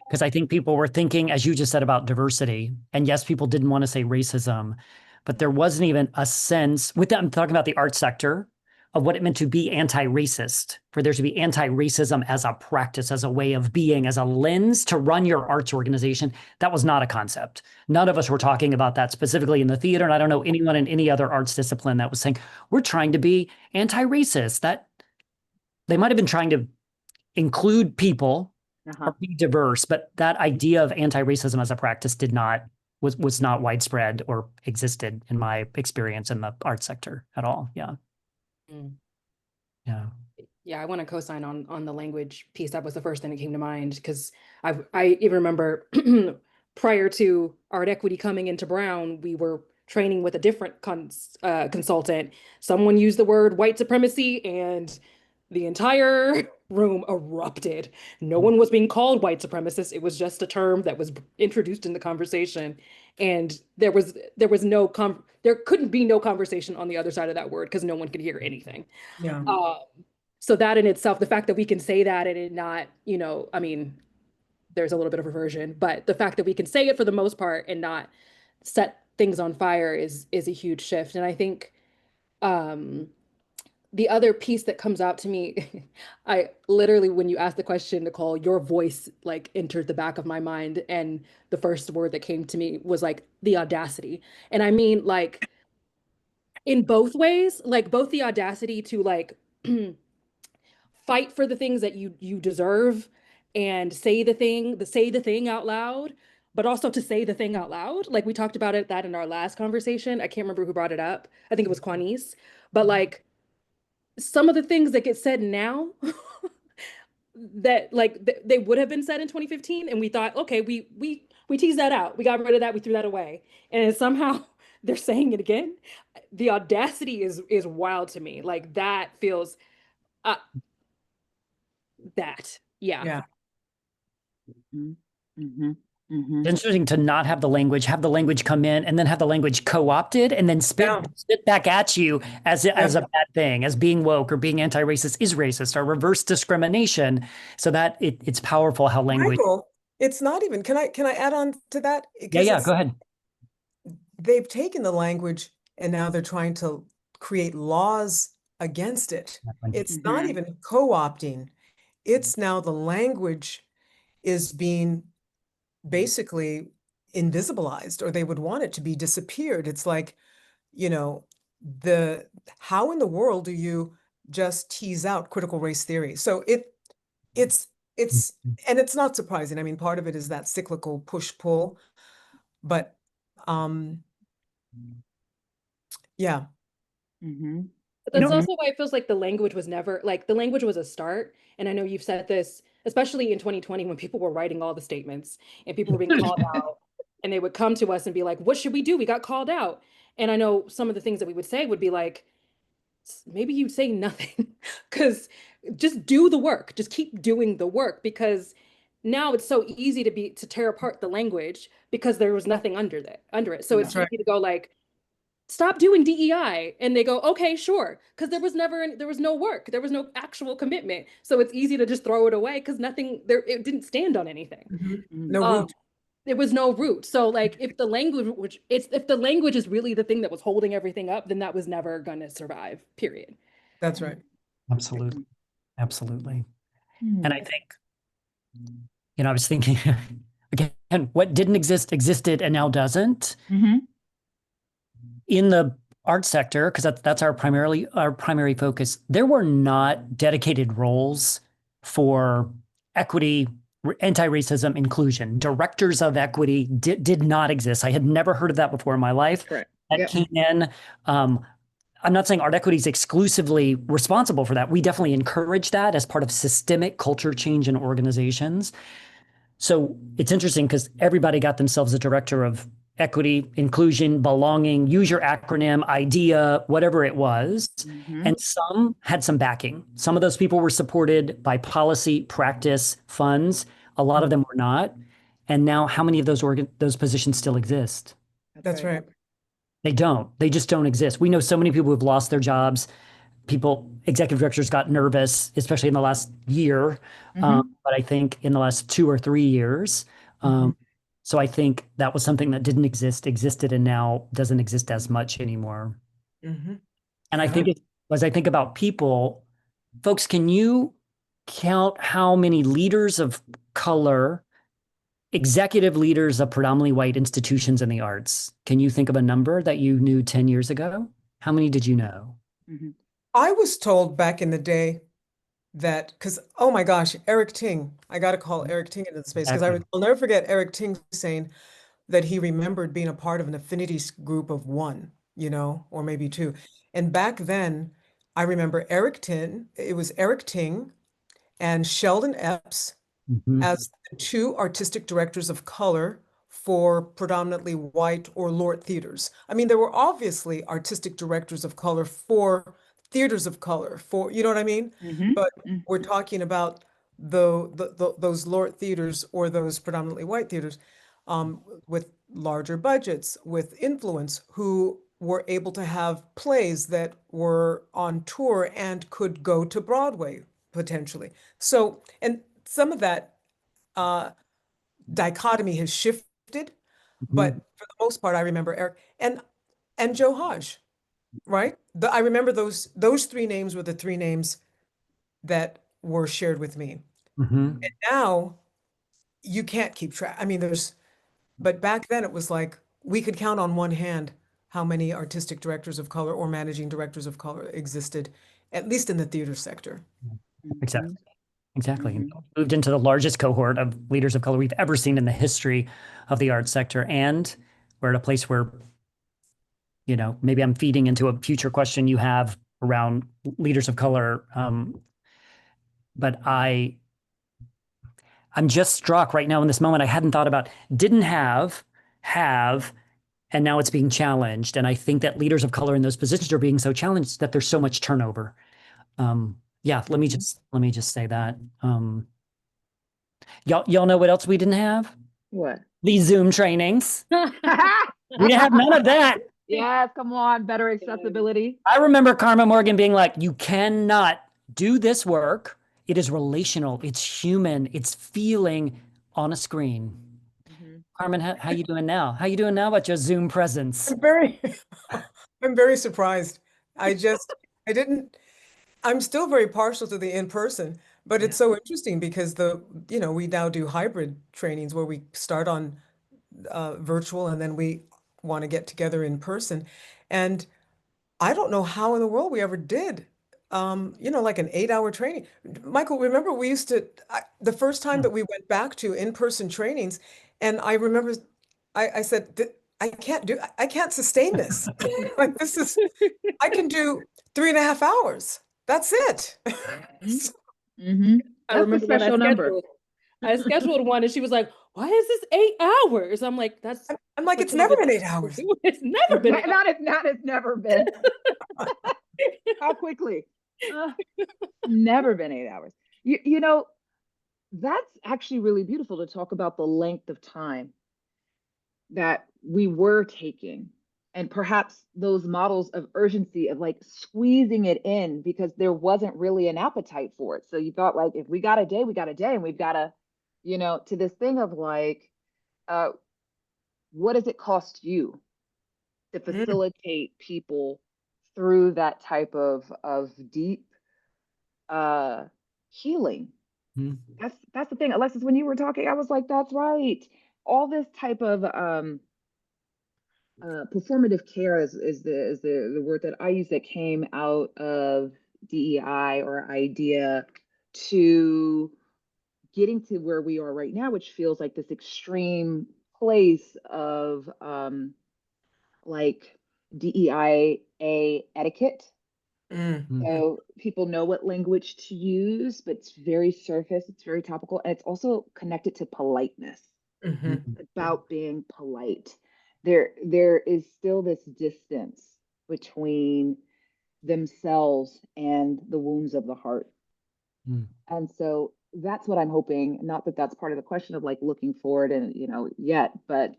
because I think people were thinking, as you just said, about diversity. And yes, people didn't want to say racism, but there wasn't even a sense, with that, I'm talking about the art sector, of what it meant to be anti-racist, for there to be anti-racism as a practice, as a way of being, as a lens to run your arts organization. That was not a concept. None of us were talking about that specifically in the theater. And I don't know anyone in any other arts discipline that was saying, we're trying to be anti-racist. That they might have been trying to include people or be diverse, but that idea of anti-racism as a practice was not widespread or existed in my experience in the art sector at all. Yeah. Yeah, I want to co-sign on the language piece. That was the first thing that came to mind, because I even remember prior to artEquity coming into Brown, we were training with a different consultant. Someone used the word white supremacy and the entire room erupted. No one was being called white supremacist. It was just a term that was introduced in the conversation. And there couldn't be no conversation on the other side of that word, because no one could hear anything. Yeah. So that in itself, the fact that we can say that and it not, I mean, there's a little bit of reversion, but the fact that we can say it for the most part and not set things on fire is a huge shift. And I think the other piece that comes out to me, I literally, when you asked the question, Nicole, your voice like entered the back of my mind. And the first word that came to me was like the audacity. And I mean, like in both ways, like both the audacity to like fight for the things that you deserve and say the thing out loud, but also to say the thing out loud. Like we talked about that in our last conversation. I can't remember who brought it up. I think it was Quanice. But like some of the things that get said now that like they would have been said in 2015, and we thought, okay, we teased that out. We got rid of that. We threw that away. And somehow they're saying it again. The audacity is wild to me. Like that feels that. Yeah. It's interesting to not have the language come in, and then have the language co-opted, and then spit back at you as a bad thing, as being woke or being anti-racist is racist, or reverse discrimination. So that it's powerful how language. Michael, it's not even. Can I add on to that? Yeah, go ahead. They've taken the language and now they're trying to create laws against it. It's not even co-opting. It's now the language is being basically invisibilized, or they would want it to be disappeared. It's like, how in the world do you just tease out critical race theory? So it's and it's not surprising. I mean, part of it is that cyclical push-pull, but yeah. Mhm. But You that's know, also why it feels like the language was never like the language was a start. And I know you've said this, especially in 2020 when people were writing all the statements and people were being called out and they would come to us and be like, what should we do? We got called out. And I know some of the things that we would say would be like, maybe you'd say nothing because just do the work, just keep doing the work because now it's so easy to tear apart the language because there was nothing under it. So it's That's right. easy to go like, stop doing DEI. And they go, okay, sure. Because there was no work. There was no actual commitment. So it's easy to just throw it away because it didn't stand on anything. No Um, root. there was no root. So like if the language is really the thing that was holding everything up, then that was never gonna survive, period. That's right. absolutely, absolutely. And I Hmm. think, I was thinking again, what didn't exist existed and now doesn't Mhm. in the art sector, because that's our primary focus. There were not dedicated roles for equity, anti-racism, inclusion. Directors of equity did not exist. I had never heard of that before in my life. Correct. That Yep. came in. I'm not saying artEquity is exclusively responsible for that. We definitely encourage that as part of systemic culture change in organizations. So it's interesting because everybody got themselves a director of equity, inclusion, belonging, use your acronym, IDEA, whatever it was. Mhm. And some had some backing. Some of those people were supported by policy, practice, funds. A lot of them were not. And now, how many of those positions still exist? That's right. They don't. They just don't exist. We know so many people who have lost their jobs. Executive directors got nervous, especially in the last year. Mhm. But I think in the last 2 or 3 years. Mhm. So I think that was something that didn't existed, and now doesn't exist as much anymore. Mhm. And I Yeah. think as I think about people, folks, can you count how many leaders of color, executive leaders of predominantly white institutions in the arts? Can you think of a number that you knew 10 years ago? How many did you know? Mhm. I was told back in the day that, because, oh my gosh, Eric Ting, I got to call Eric Ting into the space because Exactly. I'll never forget Eric Ting saying that he remembered being a part of an affinity group of one, or maybe two. And back then, I remember it was Eric Ting and Sheldon Epps Mhm. as the two artistic directors of color for predominantly white or Lord theaters. I mean, there were obviously artistic directors of color for theaters of color, you know what I mean? Mhm. But Mhm. we're talking about those Lord theaters or those predominantly white theaters with larger budgets, with influence, who were able to have plays that were on tour and could go to Broadway potentially. So, and some of that uh, dichotomy has shifted, Mhm. but for the most part, I remember Eric and Joe Hodge, right? I remember those three names were the three names that were shared with me. Mhm. And now you can't keep track. I mean, but back then it was like we could count on one hand how many artistic directors of color or managing directors of color existed, at least in the theater sector. Exactly. Mhm. Exactly. Mhm. Moved into the largest cohort of leaders of color we've ever seen in the history of the arts sector. And we're at a place where, maybe I'm feeding into a future question you have around leaders of color. But I'm just struck right now in this moment. I hadn't thought about, didn't have, and now it's being challenged. And I think that leaders of color in those positions are being so challenged that there's so much turnover. Yeah, Mhm. let me just say that. Y'all know what else we didn't have? What? These Zoom trainings. We didn't have none of that. Yes, come on, better accessibility. I remember Carmen Morgan being like, you cannot do this work. It is relational. It's human. It's feeling on a screen. Mhm. Carmen, how you doing now? How you doing now about your Zoom presence? I'm very, I'm very surprised. I just, I didn't, I'm still very partial to the in-person, but Yeah. it's so interesting because we now do hybrid trainings where we start on virtual and then we want to get together in person. And I don't know how in the world we ever did, like an 8-hour training. Michael, remember we used to, the first time that we went back to in-person trainings, and I remember I said, I can't sustain this. Like I can do 3.5 hours. That's it. So, Mm-hmm. I That's the remember when special number. I scheduled one and she was like, why is this 8 hours? I'm like, that's I'm like, what it's y'all never been decided 8 hours. to do. It's never been 8 hours. Not it's never been. How quickly? Uh, never been 8 hours. You know, that's actually really beautiful to talk about the length of time that we were taking, and perhaps those models of urgency of like squeezing it in because there wasn't really an appetite for it. So you thought like, if we got a day, we got a day, and we've got to, to this thing of like, uh, what does it cost you to Mm, facilitate people through that type of deep uh healing? Mm, That's the thing, Alexis. When you were talking, I was like, that's right. All this type of performative care is the word that I use, that came out of DEI or idea, to getting to where we are right now, which feels like this extreme place of like DEIA etiquette. mm, mm, So people know what language to use, but it's very surface, it's very topical, and it's also connected to politeness, mhm, mm, about being polite. There is still this distance between themselves and the wounds of the heart. mm, And so that's what I'm hoping, not that that's part of the question of like looking forward and yet, but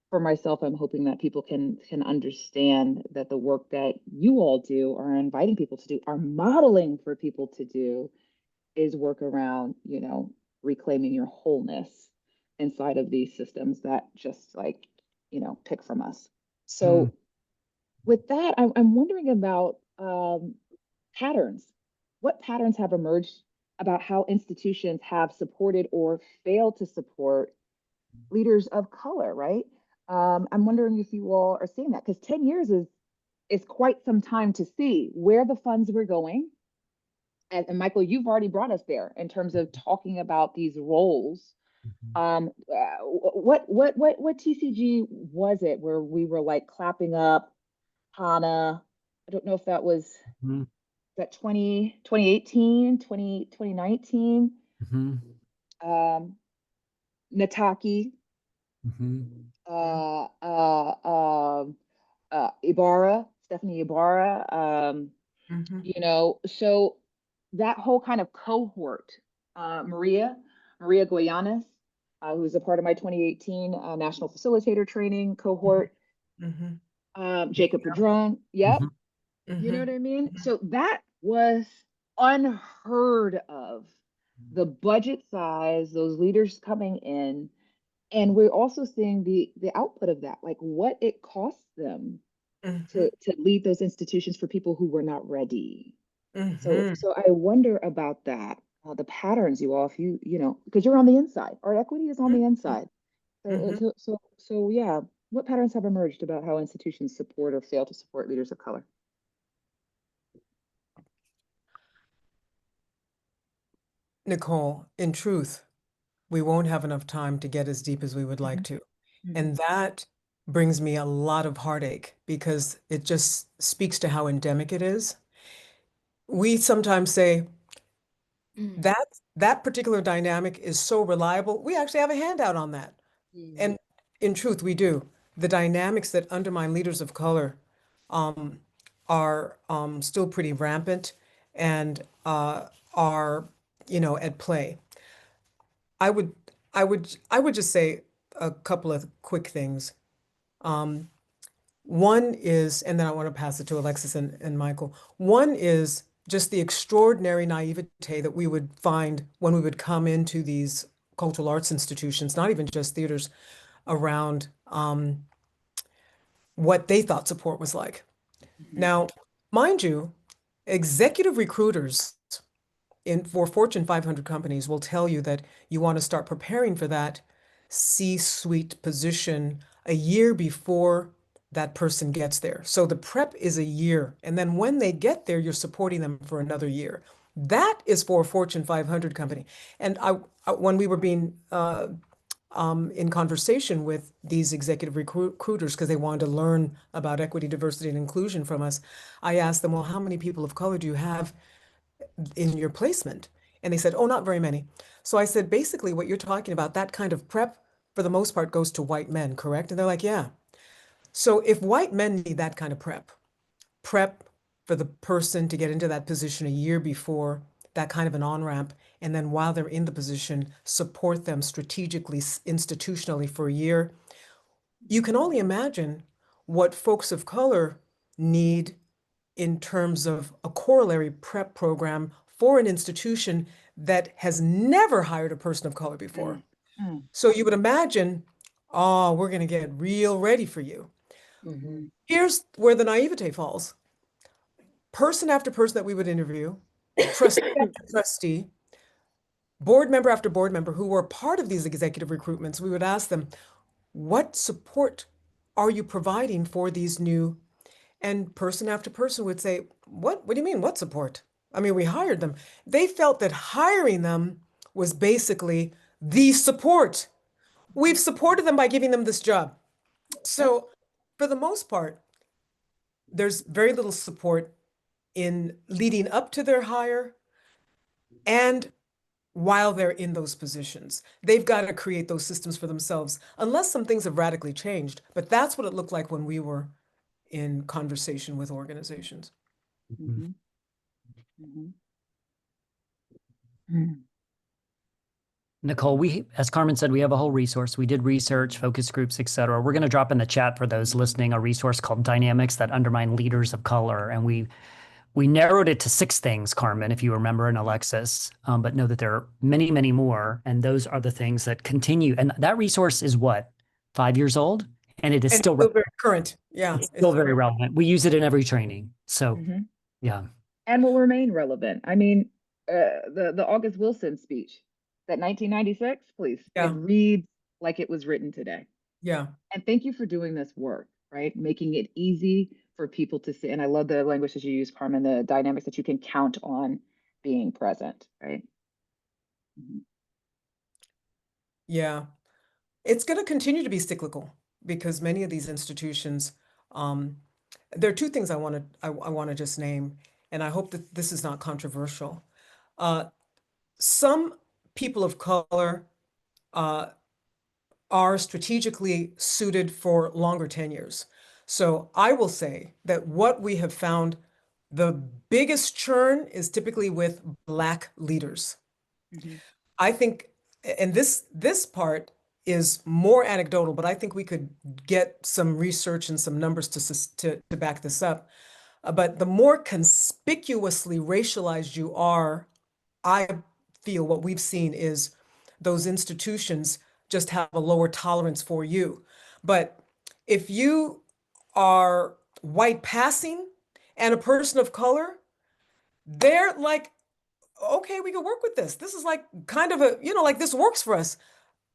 for myself, I'm hoping that people can understand that the work that you all do, are inviting people to do, are modeling for people to do, is work around, reclaiming your wholeness inside of these systems that just like, pick from us. mm, So with that, I'm wondering about patterns. What patterns have emerged about how institutions have supported or failed to support leaders of color, right? I'm wondering if you all are seeing that, because 10 years is quite some time to see where the funds were going. And Michael, you've already brought us there in terms of talking about these roles. mhm, What TCG was it where we were like clapping up Hana? I don't know if that was mhm, that 2018, 2019. mhm, Nataki, mhm, uh, uh, um, Ibarra, Stephanie Ibarra, mhm, so that whole kind of cohort, Maria Goyanes, who's a part of my 2018 National Facilitator Training mhm, cohort, mhm, Jacob Padron, yep, mhm, you know mhm, what I mean? So that was unheard of. The budget size, those leaders coming in, and we're also seeing the output of that, like what it costs them mhm, to lead those institutions for people who were not ready. So mhm, so I wonder about that, the patterns, you all, if because you're on the inside. artEquity is on mhm, the inside. So mhm. yeah, what patterns have emerged about how institutions support or fail to support leaders of color? Nicole, in truth, we won't have enough time to get as deep as we would like Mhm, to. mhm, And that brings me a lot of heartache because it just speaks to how endemic it is. We sometimes say Mm, that that particular dynamic is so reliable. We actually have a handout on that. mm, And in truth, we do. The dynamics that undermine leaders of color um, are still pretty rampant and are, at play. I would, I would just say a couple of quick things. Um, One is, and then I want to pass it to Alexis and Michael. One is just the extraordinary naivete that we would find when we would come into these cultural arts institutions, not even just theaters, around what they thought support was like. mhm, Now, mind you, executive recruiters for Fortune 500 companies will tell you that you want to start preparing for that C-suite position a year before that person gets there. So the prep is a year. And then when they get there, you're supporting them for another year. That is for a Fortune 500 company. And when we were being in conversation with these executive recruiters because they wanted to learn about equity, diversity, and inclusion from us. I asked them, well, how many people of color do you have in your placement? And they said, oh, not very many. So I said, basically, what you're talking about, that kind of prep, for the most part, goes to white men, correct? And they're like, yeah. So if white men need that kind of prep for the person to get into that position a year before, that kind of an on-ramp, and then while they're in the position, support them strategically, institutionally for a year, you can only imagine what folks of color need in terms of a corollary prep program for an institution that has never hired a person of color before. Mm. So you would imagine, oh, we're going to get real ready for you. Mm-hmm. Here's where the naivete falls. Person after person that we would interview, trustee after trustee, board member after board member who were part of these executive recruitments, we would ask them, what support are you providing for these new? And person after person would say, what do you mean, what support? I mean, we hired them. They felt that hiring them was basically the support. We've supported them by giving them this job. So for the most part, there's very little support in leading up to their hire and while they're in those positions. They've got to create those systems for themselves, unless some things have radically changed. But that's what it looked like when we were in conversation with organizations. Mm-hmm. Mm-hmm. Mm-hmm. Nicole, as Carmen said, we have a whole resource. We did research, focus groups, et cetera. We're going to drop in the chat for those listening a resource called Dynamics That Undermine Leaders of Color. And we narrowed it to 6 things, Carmen, if you remember, and Alexis, but know that there are many, many more. And those are the things that continue. And that resource is what, 5 years old? And it is And still very current. Yeah. it's still very relevant. We use it in every training. So, Mm-hmm. yeah. And will remain relevant. I mean, the August Wilson speech, that 1996, please, Yeah. it reads like it was written today. Yeah. And thank you for doing this work, right? Making it easy for people to see. And I love the language that you use, Carmen, the dynamics that you can count on being present, right? Mm-hmm. Yeah. It's going to continue to be cyclical because many of these institutions, there are 2 things I want to just name, and I hope that this is not controversial. Some people of color are strategically suited for longer tenures. So I will say that what we have found, the biggest churn is typically with Black leaders. Mm-hmm. I think, and this part is more anecdotal, but I think we could get some research and some numbers to back this up. But the more conspicuously racialized you are, I feel what we've seen is those institutions just have a lower tolerance for you. But if you are white passing and a person of color, they're like, okay, we can work with this. This is like kind of a, like this works for us.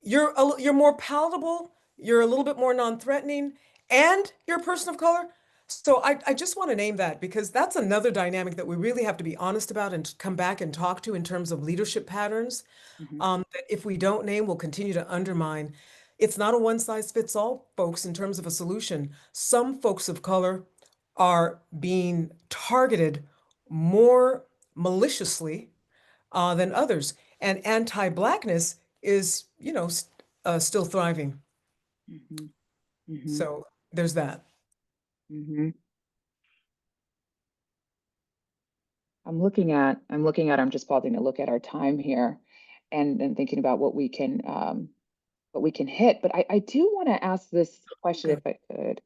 You're more palatable, you're a little bit more non-threatening, and you're a person of color. So I just want to name that because that's another dynamic that we really have to be honest about and come back and talk to in terms of leadership patterns. Mm-hmm. That if we don't name, we'll continue to undermine. It's not a one size fits all, folks, in terms of a solution. Some folks of color are being targeted more maliciously than others. And anti-Blackness is, still thriving. Mm-hmm. Mm-hmm. So there's that. Mm-hmm. I'm just pausing to look at our time here and thinking about what we can hit. But I do want to ask this question if I could.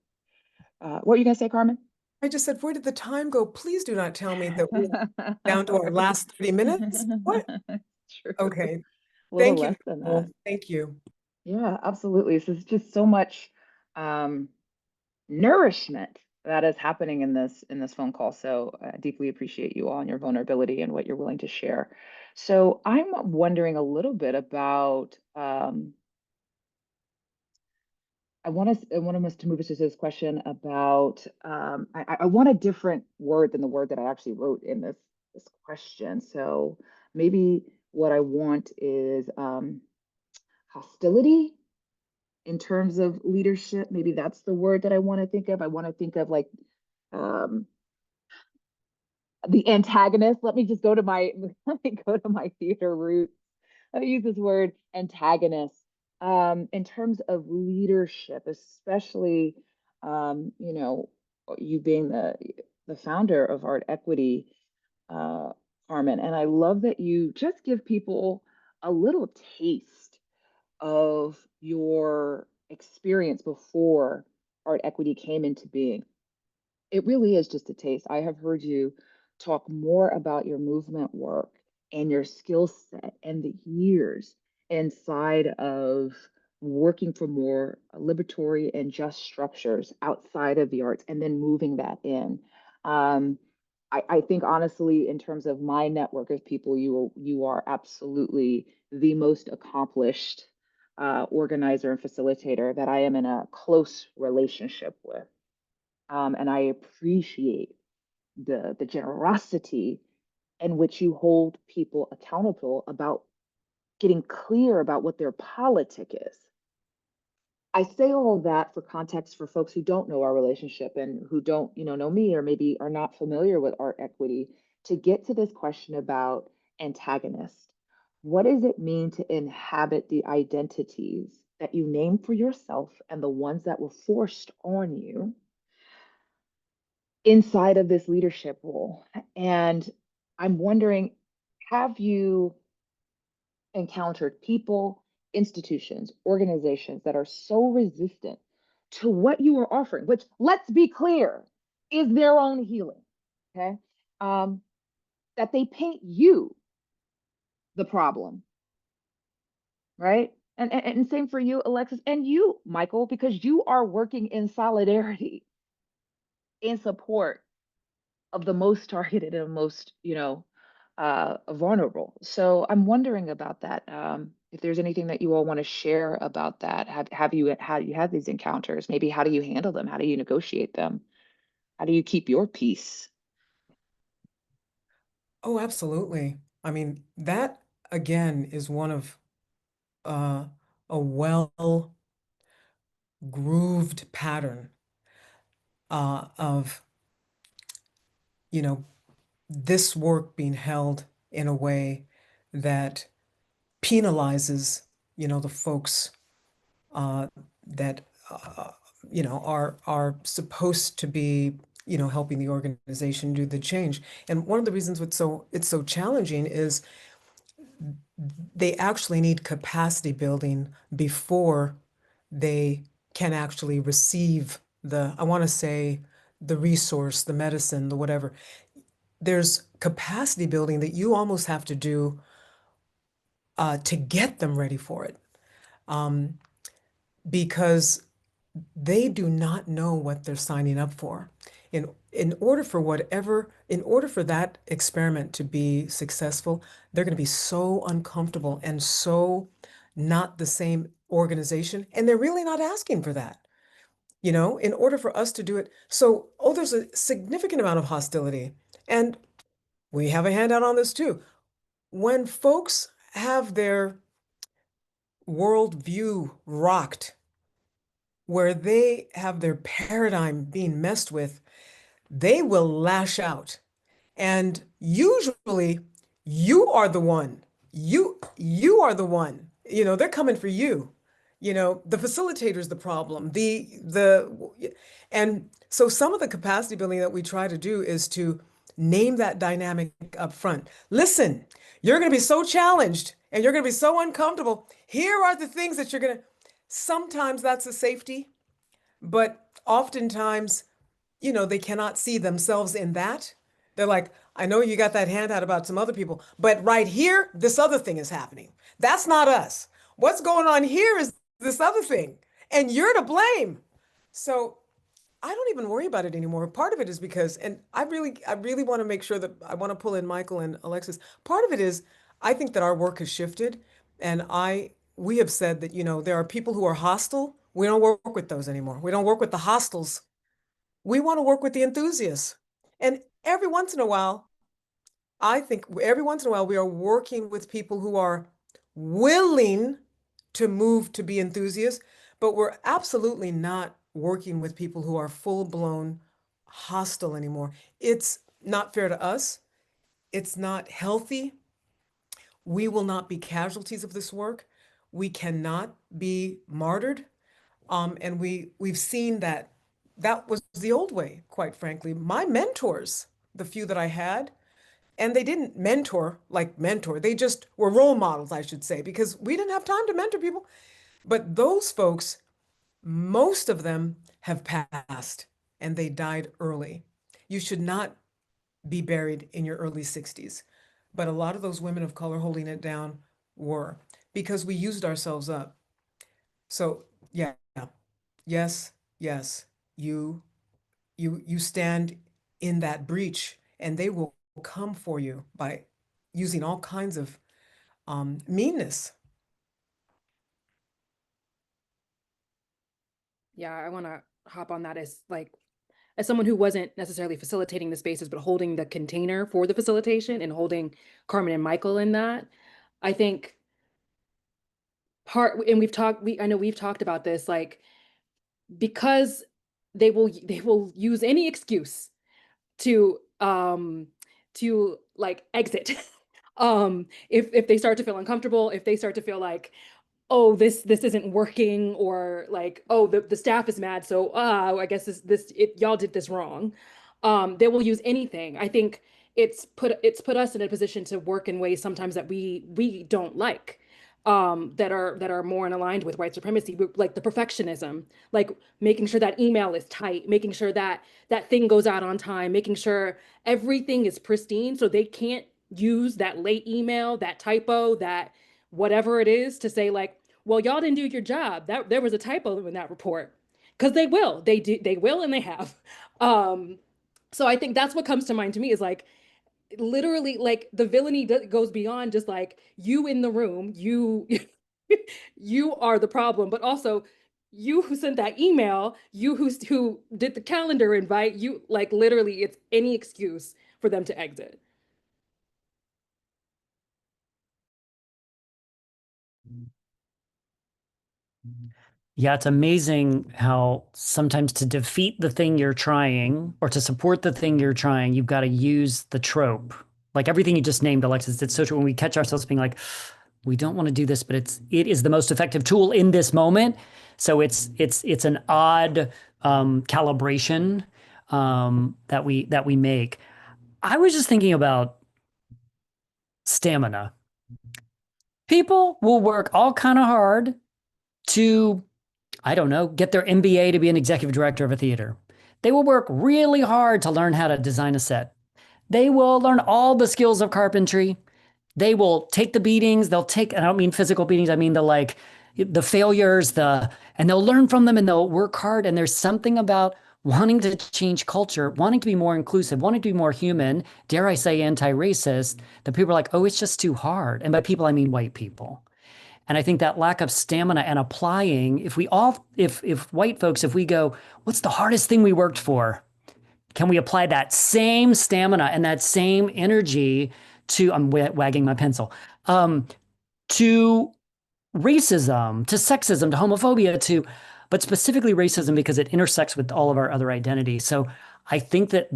What were you gonna say, Carmen? I just said, where did the time go? Please do not tell me that we're down to our last 30 minutes. What? True. Okay. A little Thank you, less than Nicole. that. Thank you. Yeah, absolutely. This is just so much nourishment that is happening in this phone call. So I deeply appreciate you all and your vulnerability and what you're willing to share. So I'm wondering a little bit about I want us to move us to this question about I want a different word than the word that I actually wrote in this question. So maybe what I want is hostility in terms of leadership. Maybe that's the word that I want to think of. I want to think of like um, the antagonist. Let me just go to my let me go to my theater roots. I use this word antagonist in terms of leadership, especially you know, you being the founder of artEquity, uh, Carmen. And I love that you just give people a little taste of your experience before artEquity came into being. It really is just a taste. I have heard you talk more about your movement work and your skill set and the years inside of working for more liberatory and just structures outside of the arts and then moving that in. Um, I think honestly, in terms of my network of people, you are absolutely the most accomplished organizer and facilitator that I am in a close relationship with. And I appreciate the generosity in which you hold people accountable about getting clear about what their politic is. I say all that for context for folks who don't know our relationship and who don't, know me or maybe are not familiar with artEquity to get to this question about antagonist. What does it mean to inhabit the identities that you name for yourself and the ones that were forced on you inside of this leadership role? And I'm wondering, have you encountered people, institutions, organizations that are so resistant to what you are offering, which, let's be clear, is their own healing, okay? That they paint you the problem, right? And same for you, Alexis, and you, Michael, because you are working in solidarity, in support of the most targeted and most, vulnerable. So I'm wondering about that. If there's anything that you all want to share about that, have you had these encounters? Maybe how do you handle them? How do you negotiate them? How do you keep your peace? Oh, absolutely. I mean, that again is one of a well grooved pattern of, you know, this work being held in a way that penalizes, the folks that are supposed to be, helping the organization do the change. And one of the reasons it's so challenging is they actually need capacity building before they can actually receive I want to say, the resource, the medicine, the whatever. There's capacity building that you almost have to do to get them ready for it. Because they do not know what they're signing up for. In order for that experiment to be successful, they're going to be so uncomfortable and so not the same organization, and they're really not asking for that. In order for us to do it. So, there's a significant amount of hostility. And we have a handout on this too. When folks have their worldview rocked, where they have their paradigm being messed with, they will lash out. And usually you are the one. You are the one. They're coming for you. The facilitator's the problem. And so some of the capacity building that we try to do is to name that dynamic up front. Listen, you're going to be so challenged and you're going to be so uncomfortable. Here are the things that you're going to. Sometimes that's a safety, but oftentimes, they cannot see themselves in that. They're like, I know you got that handout about some other people, but right here, this other thing is happening. That's not us. What's going on here is this other thing, and you're to blame. So I don't even worry about it anymore. Part of it is because, and I really want to make sure that I want to pull in Michael and Alexis. Part of it is I think that our work has shifted, and we have said that, there are people who are hostile. We don't work with those anymore. We don't work with the hostiles. We want to work with the enthusiasts. And every once in a while, I think every once in a while, we are working with people who are willing to move to be enthusiasts, but we're absolutely not working with people who are full-blown hostile anymore. It's not fair to us. It's not healthy. We will not be casualties of this work. We cannot be martyred. And we've seen that that was the old way, quite frankly. My mentors, the few that I had, and they didn't mentor like mentor. They just were role models, I should say, because we didn't have time to mentor people. But those folks, most of them have passed and they died early. You should not be buried in your early 60s. But a lot of those women of color holding it down were, because we used ourselves up. So yeah, yes, yes, you stand in that breach and they will come for you by using all kinds of meanness. Yeah, I want to hop on that as someone who wasn't necessarily facilitating the spaces, but holding the container for the facilitation and holding Carmen and Michael in that. I think and I know we've talked about this, like, because they will use any excuse to like exit. If they start to feel uncomfortable, if they start to feel like, oh, this isn't working, or like, oh, the staff is mad, so I guess y'all did this wrong. They will use anything. I think it's put us in a position to work in ways sometimes that we don't like, that are more in aligned with white supremacy, like the perfectionism, like making sure that email is tight, making sure that that thing goes out on time, making sure everything is pristine, so they can't use that late email, that typo, that whatever it is, to say like, well, y'all didn't do your job, that there was a typo in that report. Because they will, and they have. So I think that's what comes to mind to me, is like, literally, like, the villainy goes beyond just like, you in the room, you you are the problem, but also you who sent that email, you who did the calendar invite, you, like, literally it's any excuse for them to exit. Yeah, it's amazing how sometimes to defeat the thing you're trying or to support the thing you're trying, you've got to use the trope. Like everything you just named, Alexis, it's so true when we catch ourselves being like, we don't want to do this, but it is the most effective tool in this moment. So it's an odd calibration that we make. I was just thinking about stamina. People will work all kind of hard to, I don't know, get their MBA to be an executive director of a theater. They will work really hard to learn how to design a set. They will learn all the skills of carpentry. They will take the beatings. They'll take, and I don't mean physical beatings, I mean the failures, and they'll learn from them and they'll work hard. And there's something about wanting to change culture, wanting to be more inclusive, wanting to be more human, dare I say anti-racist, that people are like, oh, it's just too hard. And by people, I mean white people. And I think that lack of stamina and applying, if white folks, if we go, what's the hardest thing we worked for? Can we apply that same stamina and that same energy to, I'm wagging my pencil, to racism, to sexism, to homophobia, but specifically racism because it intersects with all of our other identities. So I think that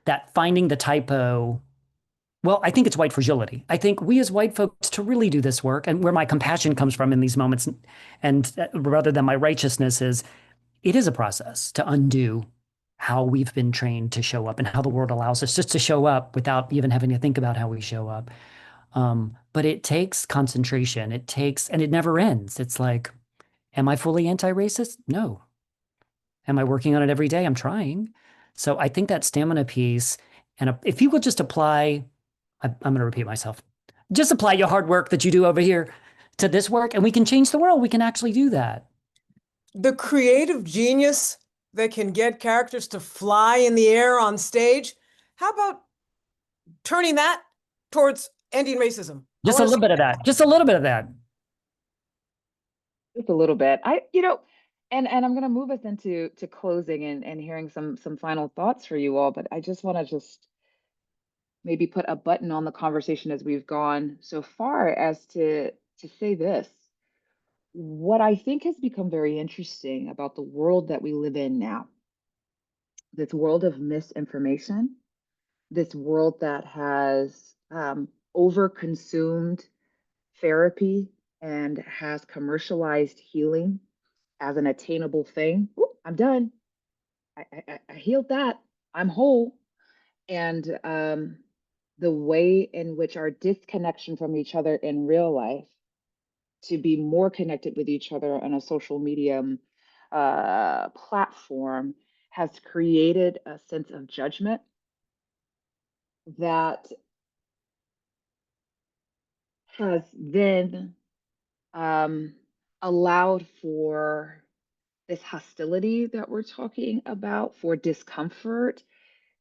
that finding the typo, well, I think it's white fragility. I think we as white folks to really do this work, and where my compassion comes from in these moments, and rather than my righteousness, is it is a process to undo how we've been trained to show up and how the world allows us just to show up without even having to think about how we show up. But it takes concentration. And it never ends. It's like, am I fully anti-racist? No. Am I working on it every day? I'm trying. So I think that stamina piece, and if you would just apply, I'm going to repeat myself, just apply your hard work that you do over here to this work, and we can change the world. We can actually do that. The creative genius that can get characters to fly in the air on stage, how about turning that towards ending racism? Just a little bit of that. Just a little bit of that. Just a little bit. And I'm going to move us into closing and hearing some final thoughts for you all, but I just want to just maybe put a button on the conversation as we've gone so far as to say this. what I think has become very interesting about the world that we live in now, this world of misinformation, this world that has overconsumed therapy and has commercialized healing as an attainable thing. Whoop, I'm done. I healed that. I'm whole. And the way in which our disconnection from each other in real life to be more connected with each other on a social media platform has created a sense of judgment that has then allowed for this hostility that we're talking about, for discomfort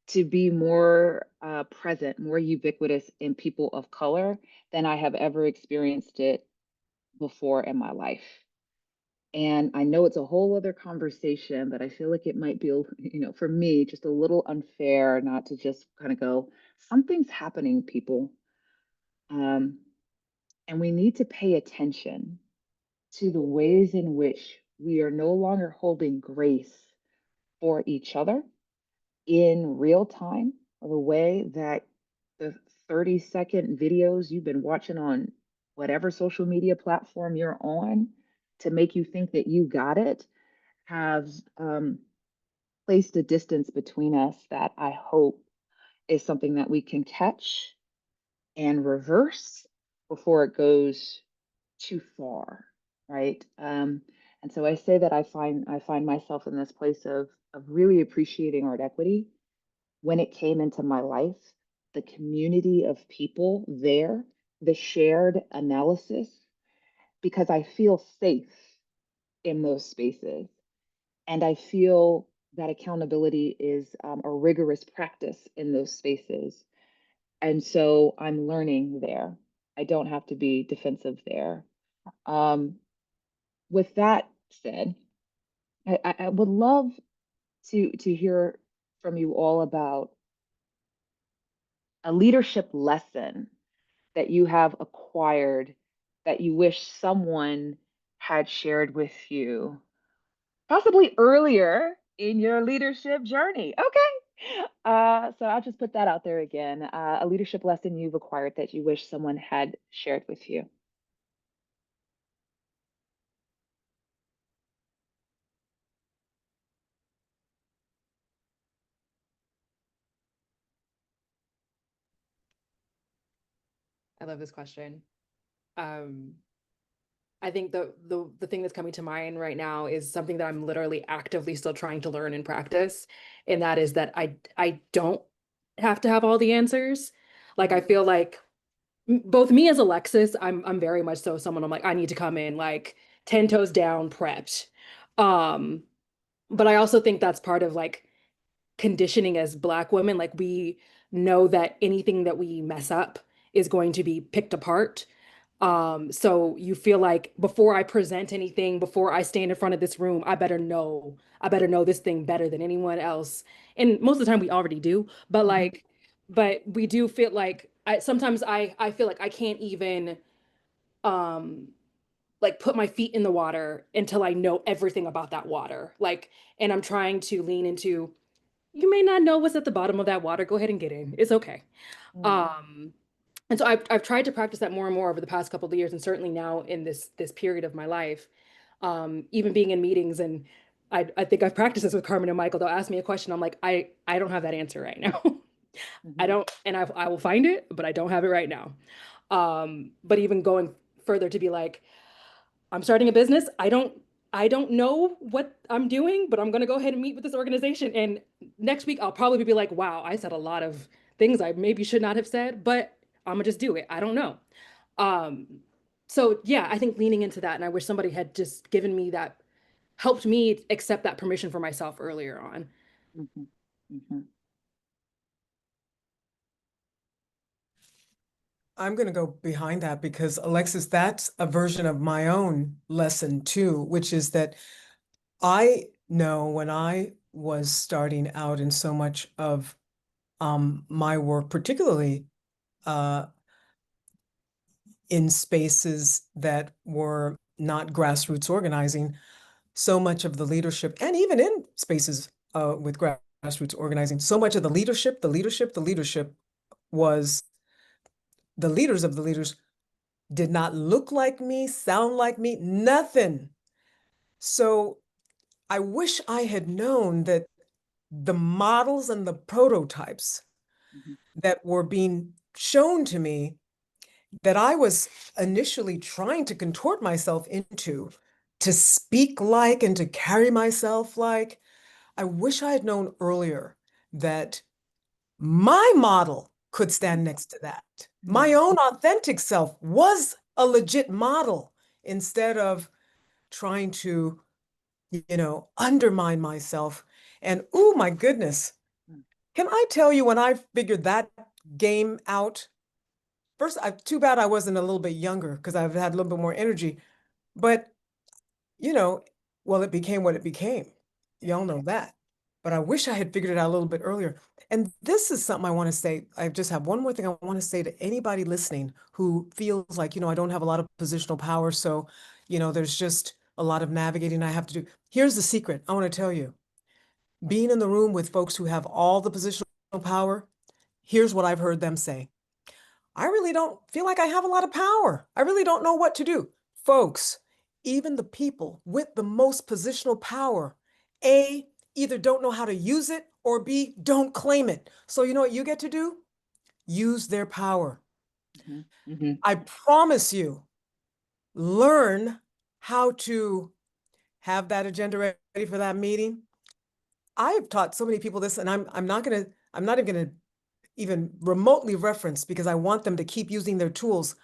to be more present, more ubiquitous in people of color than I have ever experienced it before in my life. And I know it's a whole other conversation, but I feel like it might be, for me, just a little unfair not to just kind of go, something's happening, people. And we need to pay attention to the ways in which we are no longer holding grace for each other in real time, the way that the 30-second videos you've been watching on whatever social media platform you're on to make you think that you got it have placed a distance between us that I hope is something that we can catch and reverse before it goes too far, right? And so I say that I find myself in this place of really appreciating artEquity. When it came into my life, the community of people there, the shared analysis, because I feel safe in those spaces. And I feel that accountability is a rigorous practice in those spaces. And so I'm learning there. I don't have to be defensive there. With that said, I would love to hear from you all about a leadership lesson that you have acquired that you wish someone had shared with you, possibly earlier in your leadership journey. Okay. So I'll just put that out there again. A leadership lesson you've acquired that you wish someone had shared with you. I love this question. I think the thing that's coming to mind right now is something that I'm literally actively still trying to learn and practice, and that is that I don't have to have all the answers. Like I feel like both me as Alexis, I'm very much so someone I'm like I need to come in like 10 toes down prepped. Um, but I also think that's part of like conditioning as Black women. Like we know that anything that we mess up is going to be picked apart. So you feel like before I present anything, before I stand in front of this room, I better know this thing better than anyone else. And most of the time we already do, but like, but we do feel like sometimes I feel like I can't even um like put my feet in the water until I know everything about that water. Like, and I'm trying to lean into, you may not know what's at the bottom of that water. Go ahead and get in. It's okay. Um, and so I've tried to practice that more and more over the past couple of years, and certainly now in this period of my life, even being in meetings, and I think I've practiced this with Carmen and Michael. They'll ask me a question, I'm like, I don't have that answer right now. I don't, and I will find it, but I don't have it right now. But even going further to be like, I'm starting a business. I don't know what I'm doing, but I'm gonna go ahead and meet with this organization. And next week I'll probably be like, wow, I said a lot of things I maybe should not have said, but I'm gonna just do it. I don't know. Um, so yeah, I think leaning into that, and I wish somebody had just given me that, helped me accept that permission for myself earlier on. Mm-hmm. Mm-hmm. I'm going to go behind that because, Alexis, that's a version of my own lesson too, which is that I know when I was starting out in so much of my work, particularly in spaces that were not grassroots organizing, so much of the leadership, and even in spaces with grassroots organizing, so much of the leadership was the leaders of the leaders did not look like me, sound like me, nothing. So I wish I had known that the models and the prototypes that were being shown to me that I was initially trying to contort myself into, to speak like and to carry myself like, I wish I had known earlier that my model could stand next to that. My own authentic self was a legit model instead of trying to, undermine myself. And oh my goodness, can I tell you when I figured that game out? First, too bad I wasn't a little bit younger because I've had a little bit more energy. But, well, it became what it became. Y'all know that. But I wish I had figured it out a little bit earlier. And this is something I want to say. I just have one more thing I want to say to anybody listening who feels like, I don't have a lot of positional power. So, there's just a lot of navigating I have to do. Here's the secret I want to tell you. Being in the room with folks who have all the positional power, here's what I've heard them say. I really don't feel like I have a lot of power. I really don't know what to do. Folks, even the people with the most positional power, A, either don't know how to use it, or B, don't claim it. So you know what you get to do? Use their power. I promise you, learn how to have that agenda ready for that meeting. I've taught so many people this, and I'm not even gonna even remotely reference because I want them to keep using their tools.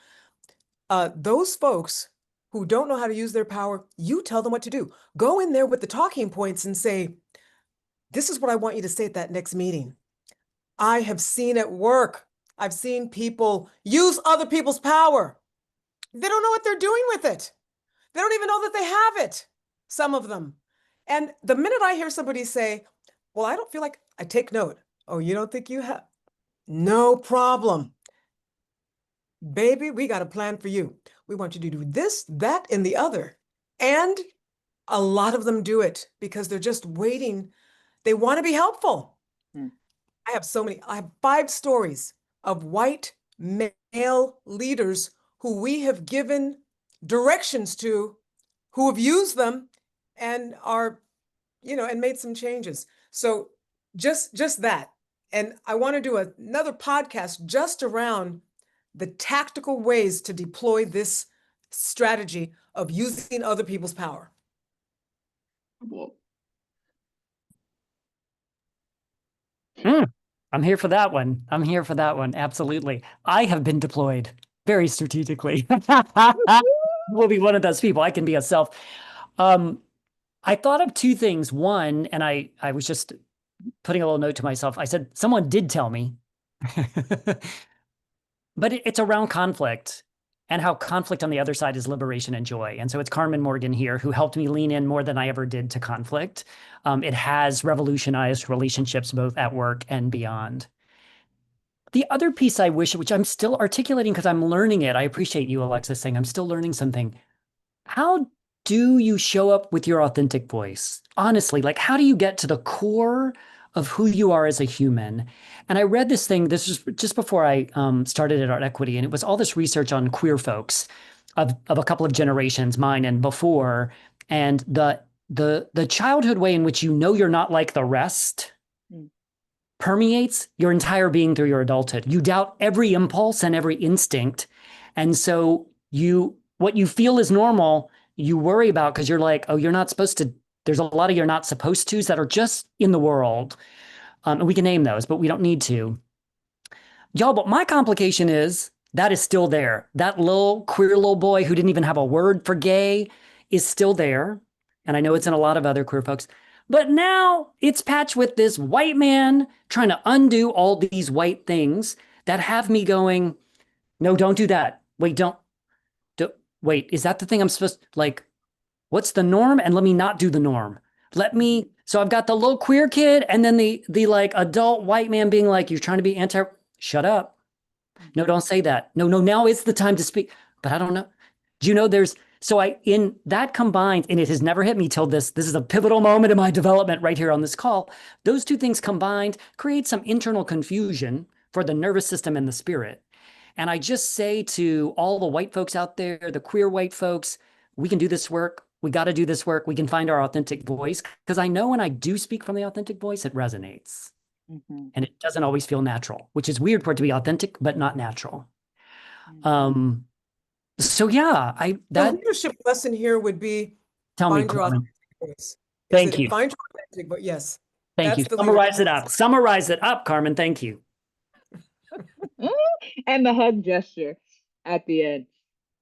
Those folks who don't know how to use their power, you tell them what to do. Go in there with the talking points and say, this is what I want you to say at that next meeting. I have seen it work. I've seen people use other people's power. They don't know what they're doing with it. They don't even know that they have it, some of them. And the minute I hear somebody say, well, I don't feel like, I take note. Oh, you don't think you have? No problem. Baby, we got a plan for you. We want you to do this, that, and the other. And a lot of them do it because they're just waiting. They want to be helpful. I have 5 stories of white male leaders who we have given directions to, who have used them and are, and made some changes. So just that. And I want to do another podcast just around the tactical ways to deploy this strategy of using other people's power. I'm here for that one. Absolutely. I have been deployed very strategically. Will be one of those people. I can be a self. I thought of 2 things. One, and I was just putting a little note to myself. I said, someone did tell me, but it's around conflict and how conflict on the other side is liberation and joy. And so it's Carmen Morgan here who helped me lean in more than I ever did to conflict. It has revolutionized relationships both at work and beyond. The other piece I wish, which I'm still articulating because I'm learning it. I appreciate you, Alexis, saying I'm still learning something. How do you show up with your authentic voice? Honestly, like how do you get to the core of who you are as a human? And I read this thing, this was just before I started at artEquity, and it was all this research on queer folks of a couple of generations, mine and before, and the childhood way in which you know you're not like the rest permeates your entire being through your adulthood. You doubt every impulse and every instinct. And so what you feel is normal, you worry about because you're like, oh, you're not supposed to. There's a lot of you're not supposed to's that are just in the world. And we can name those, but we don't need to. Y'all, but my complication is that is still there. That little queer little boy who didn't even have a word for gay is still there. And I know it's in a lot of other queer folks. But now it's patched with this white man trying to undo all these white things that have me going, no, don't do that. Wait, wait, is that the thing I'm supposed to, like, what's the norm? And let me not do the norm. So I've got the little queer kid and then the like adult white man being like, you're trying to be shut up. No, don't say that. No, now is the time to speak. But I don't know. Do you know there's So in that combined, and it has never hit me till this is a pivotal moment in my development right here on this call. Those two things combined create some internal confusion for the nervous system and the spirit. And I just say to all the white folks out there, the queer white folks, we can do this work. We got to do this work. We can find our authentic voice. Because I know when I do speak from the authentic voice, it resonates. Mm-hmm. And it doesn't always feel natural, which is weird for it to be authentic, but not natural. Mm-hmm. So yeah, The leadership lesson here would be tell me, find your Carmen. authentic voice. Thank you. Find your authentic voice. Yes. Thank you. That's the Summarize leadership it up. Summarize it up, Carmen. Thank you. And the hug gesture at the end.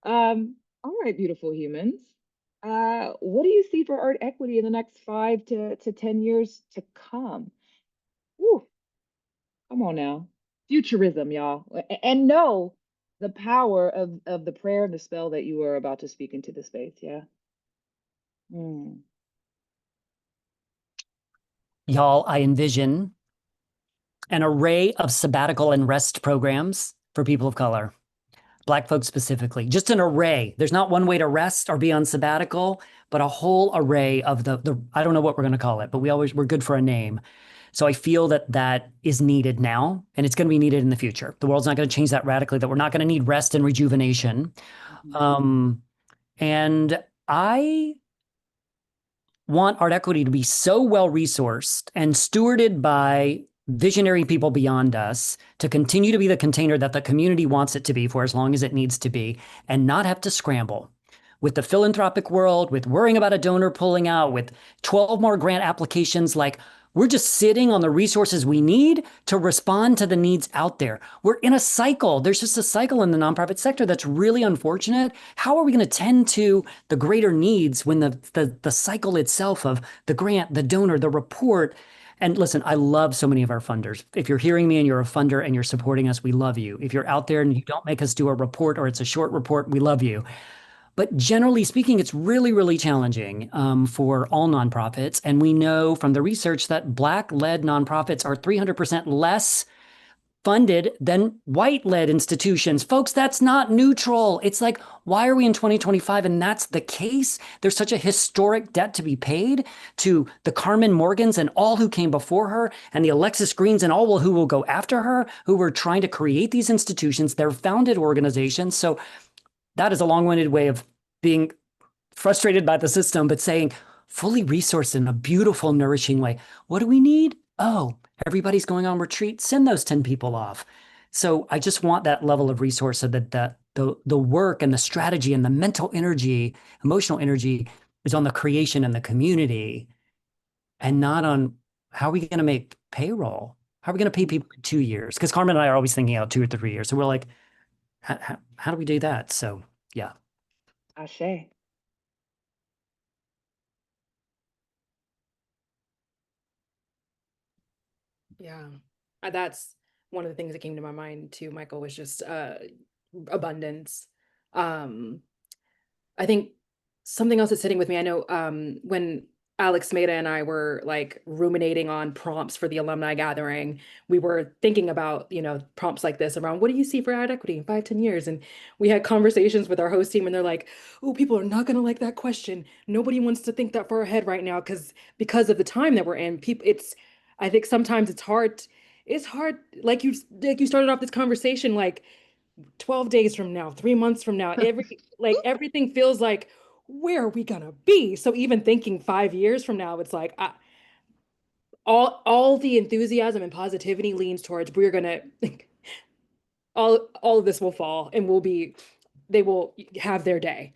All right, beautiful humans. What do you see for artEquity in the next 5 to 10 years to come? Woo, come on now. Futurism, y'all. And know the power of the prayer and the spell that you are about to speak into the space. Yeah. Mm. Y'all, I envision an array of sabbatical and rest programs for people of color, Black folks specifically, just an array. There's not one way to rest or be on sabbatical, but a whole array of the I don't know what we're going to call it, but we're good for a name. So I feel that is needed now, and it's going to be needed in the future. The world's not going to change that radically, that we're not going to need rest and rejuvenation. Mm-hmm. And I want artEquity to be so well resourced and stewarded by visionary people beyond us to continue to be the container that the community wants it to be for as long as it needs to be, and not have to scramble with the philanthropic world, with worrying about a donor pulling out, with 12 more grant applications. Like, we're just sitting on the resources we need to respond to the needs out there. We're in a cycle. There's just a cycle in the nonprofit sector that's really unfortunate. How are we going to tend to the greater needs when the cycle itself of the grant, the donor, the report? And listen, I love so many of our funders. If you're hearing me and you're a funder and you're supporting us, we love you. If you're out there and you don't make us do a report or it's a short report, we love you. But generally speaking, it's really, really challenging for all nonprofits. And we know from the research that Black-led nonprofits are 300% less funded than white-led institutions. Folks, that's not neutral. It's like, why are we in 2025? And that's the case. There's such a historic debt to be paid to the Carmen Morgans and all who came before her, and the Alexis Greens and all who will go after her, who were trying to create these institutions. They're founded organizations. So that is a long-winded way of being frustrated by the system, but saying fully resourced in a beautiful, nourishing way. What do we need? Oh, everybody's going on retreat. Send those 10 people off. So I just want that level of resource so that the work and the strategy and the mental energy, emotional energy is on the creation and the community, and not on how are we going to make payroll? How are we going to pay people in 2 years? Because Carmen and I are always thinking out 2 or 3 years. So we're like, how do we do that? So yeah. Ashe. Yeah, that's one of the things that came to my mind too, Michael, was just abundance. I think something else that's sitting with me. I know when Alex Maida and I were like ruminating on prompts for the alumni gathering, we were thinking about, prompts like this around what do you see for artEquity in 5, 10 years? And we had conversations with our host team and they're like, oh, people are not going to like that question. Nobody wants to think that far ahead right now because of the time that we're in. I think sometimes it's hard. It's hard, like you started off this conversation, like 12 days from now, 3 months from now, everything feels like, where are we gonna be? So even thinking 5 years from now, it's like all the enthusiasm and positivity leans towards we're gonna all of this will fall and they will have their day.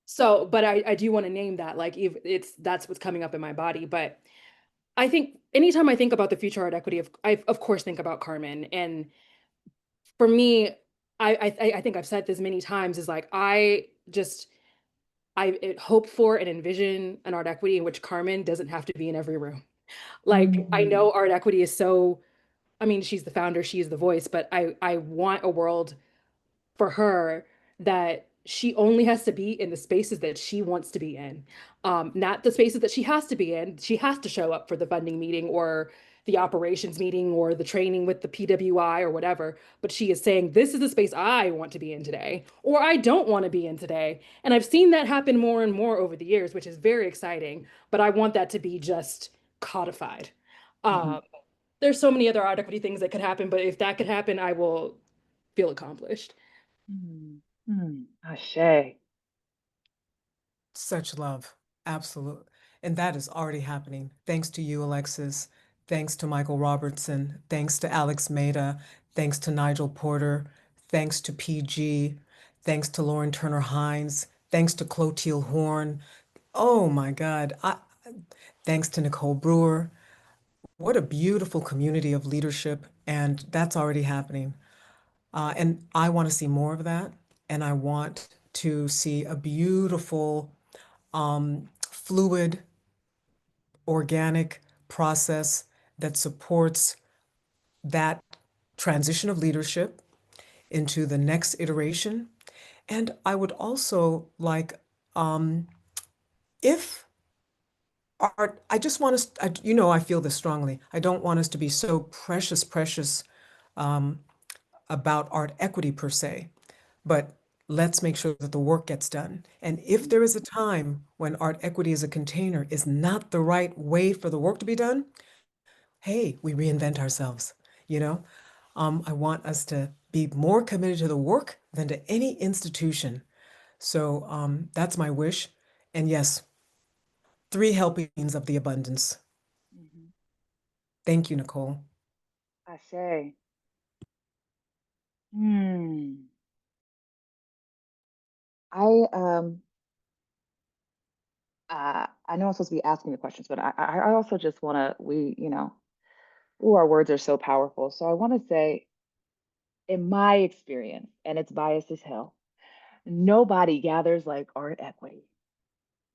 So, but I do want to name that, like, if that's what's coming up in my body. But I think anytime I think about the future artEquity, I of course think about Carmen. And for me, I think I've said this many times, is like I hope for and envision an artEquity in which Carmen doesn't have to be in every room. Like, I know artEquity is so, I mean, she's the founder, she's the voice, but I want a world for her that she only has to be in the spaces that she wants to be in, not the spaces that she has to be in. She has to show up for the funding meeting or the operations meeting or the training with the PWI or whatever, but she is saying, this is the space I want to be in today, or I don't want to be in today. And I've seen that happen more and more over the years, which is very exciting, but I want that to be just codified. There's so many other artEquity things that could happen, but if that could happen, I will feel accomplished. Ashe. Such love. Absolutely. And that is already happening. Thanks to you, Alexis. Thanks to Michael Robertson. Thanks to Alex Maida. Thanks to Nigel Porter. Thanks to PG. Thanks to Lauren Turner Hines. Thanks to Clotilde Horn. Oh my God. Thanks to Nicole Brewer. What a beautiful community of leadership. And that's already happening. And I want to see more of that. And I want to see a beautiful, fluid, organic process that supports that transition of leadership into the next iteration. And I would also like, if art, I just want us, I feel this strongly. I don't want us to be so precious about artEquity per se, but let's make sure that the work gets done. And if there is a time when artEquity as a container is not the right way for the work to be done, hey, we reinvent ourselves, you know? I want us to be more committed to the work than to any institution. So that's my wish. And yes, 3 helpings of the abundance. Thank you, Nicole. Ashe. I I know I'm supposed to be asking the questions, but I also just want to our words are so powerful. So I want to say, in my experience, and it's biased as hell, nobody gathers like artEquity.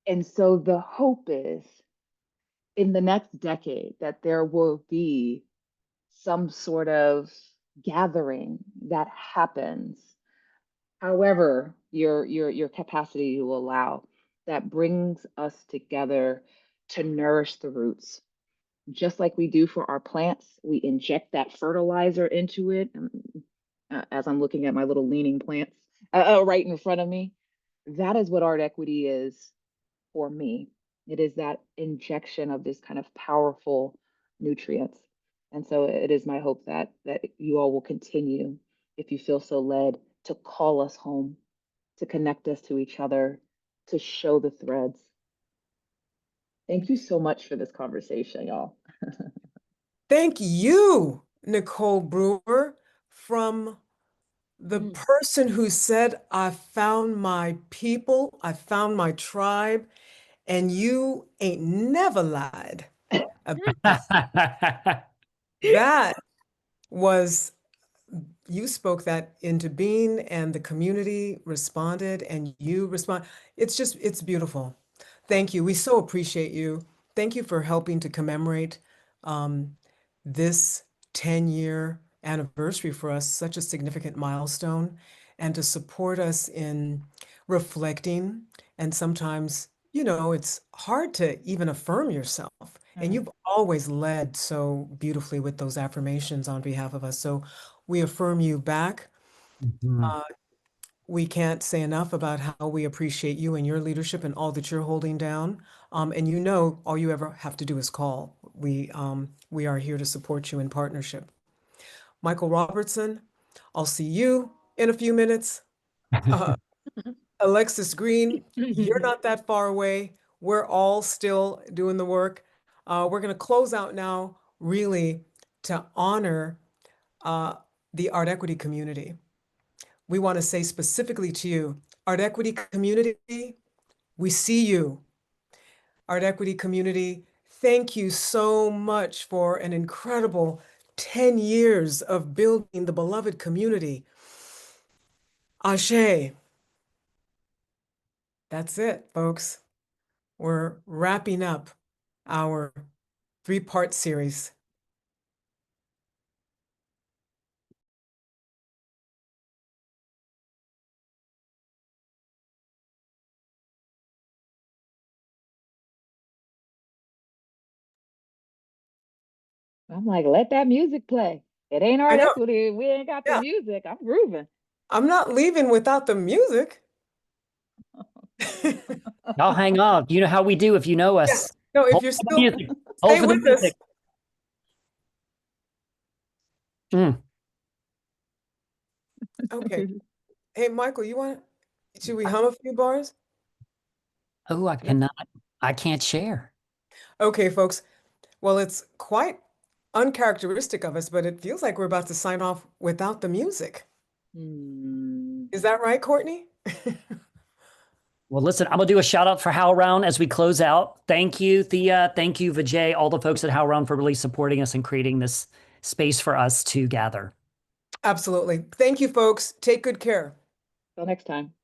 And so the hope is in the next decade that there will be some sort of gathering that happens, however your capacity will allow, that brings us together to nourish the roots. Just like we do for our plants, we inject that fertilizer into it. As I'm looking at my little leaning plants right in front of me, that is what artEquity is for me. It is that injection of this kind of powerful nutrients. And so it is my hope that you all will continue, if you feel so led, to call us home, to connect us to each other, to show the threads. Thank you so much for this conversation, y'all. Thank you, Nicole Brewer, from the person who said, I found my people, I found my tribe, and you ain't never lied about that. That was, you spoke that into being, and the community responded, and you respond. It's beautiful. Thank you. We so appreciate you. Thank you for helping to commemorate this 10-year anniversary for us, such a significant milestone, and to support us in reflecting. And sometimes, it's hard to even affirm yourself. And you've always led so beautifully with those affirmations on behalf of us. So we affirm you back. We can't say enough about how we appreciate you and your leadership and all that you're holding down. And all you ever have to do is call. We are here to support you in partnership. Michael Robertson, I'll see you in a few minutes. Alexis Green, you're not that far away. We're all still doing the work. We're going to close out now, really, to honor the artEquity community. We want to say specifically to you, artEquity community, we see you. artEquity community, thank you so much for an incredible 10 years of building the beloved community. Ashe. That's it, folks. We're wrapping up our 3-part series. I'm like, let that music play. It ain't I art know. equity. We ain't got the Yeah, music. I'm grooving. I'm not leaving without the music. Y'all hang on. You know how we do if you know Yeah. us. No, if Hold you're for the still, music. Hold stay for the with us. music. Mm. Okay. Hey, Michael, should we hum a few bars? Oh, I cannot. I can't share. Okay, folks. Well, it's quite uncharacteristic of us, but it feels like we're about to sign off without the music. Hmm. Is that right, Courtney? Well, listen, I'm gonna do a shout out for HowlRound as we close out. Thank you, Thea. Thank you, Vijay, all the folks at HowlRound for really supporting us and creating this space for us to gather. Absolutely. Thank you, folks. Take good care. Till next time.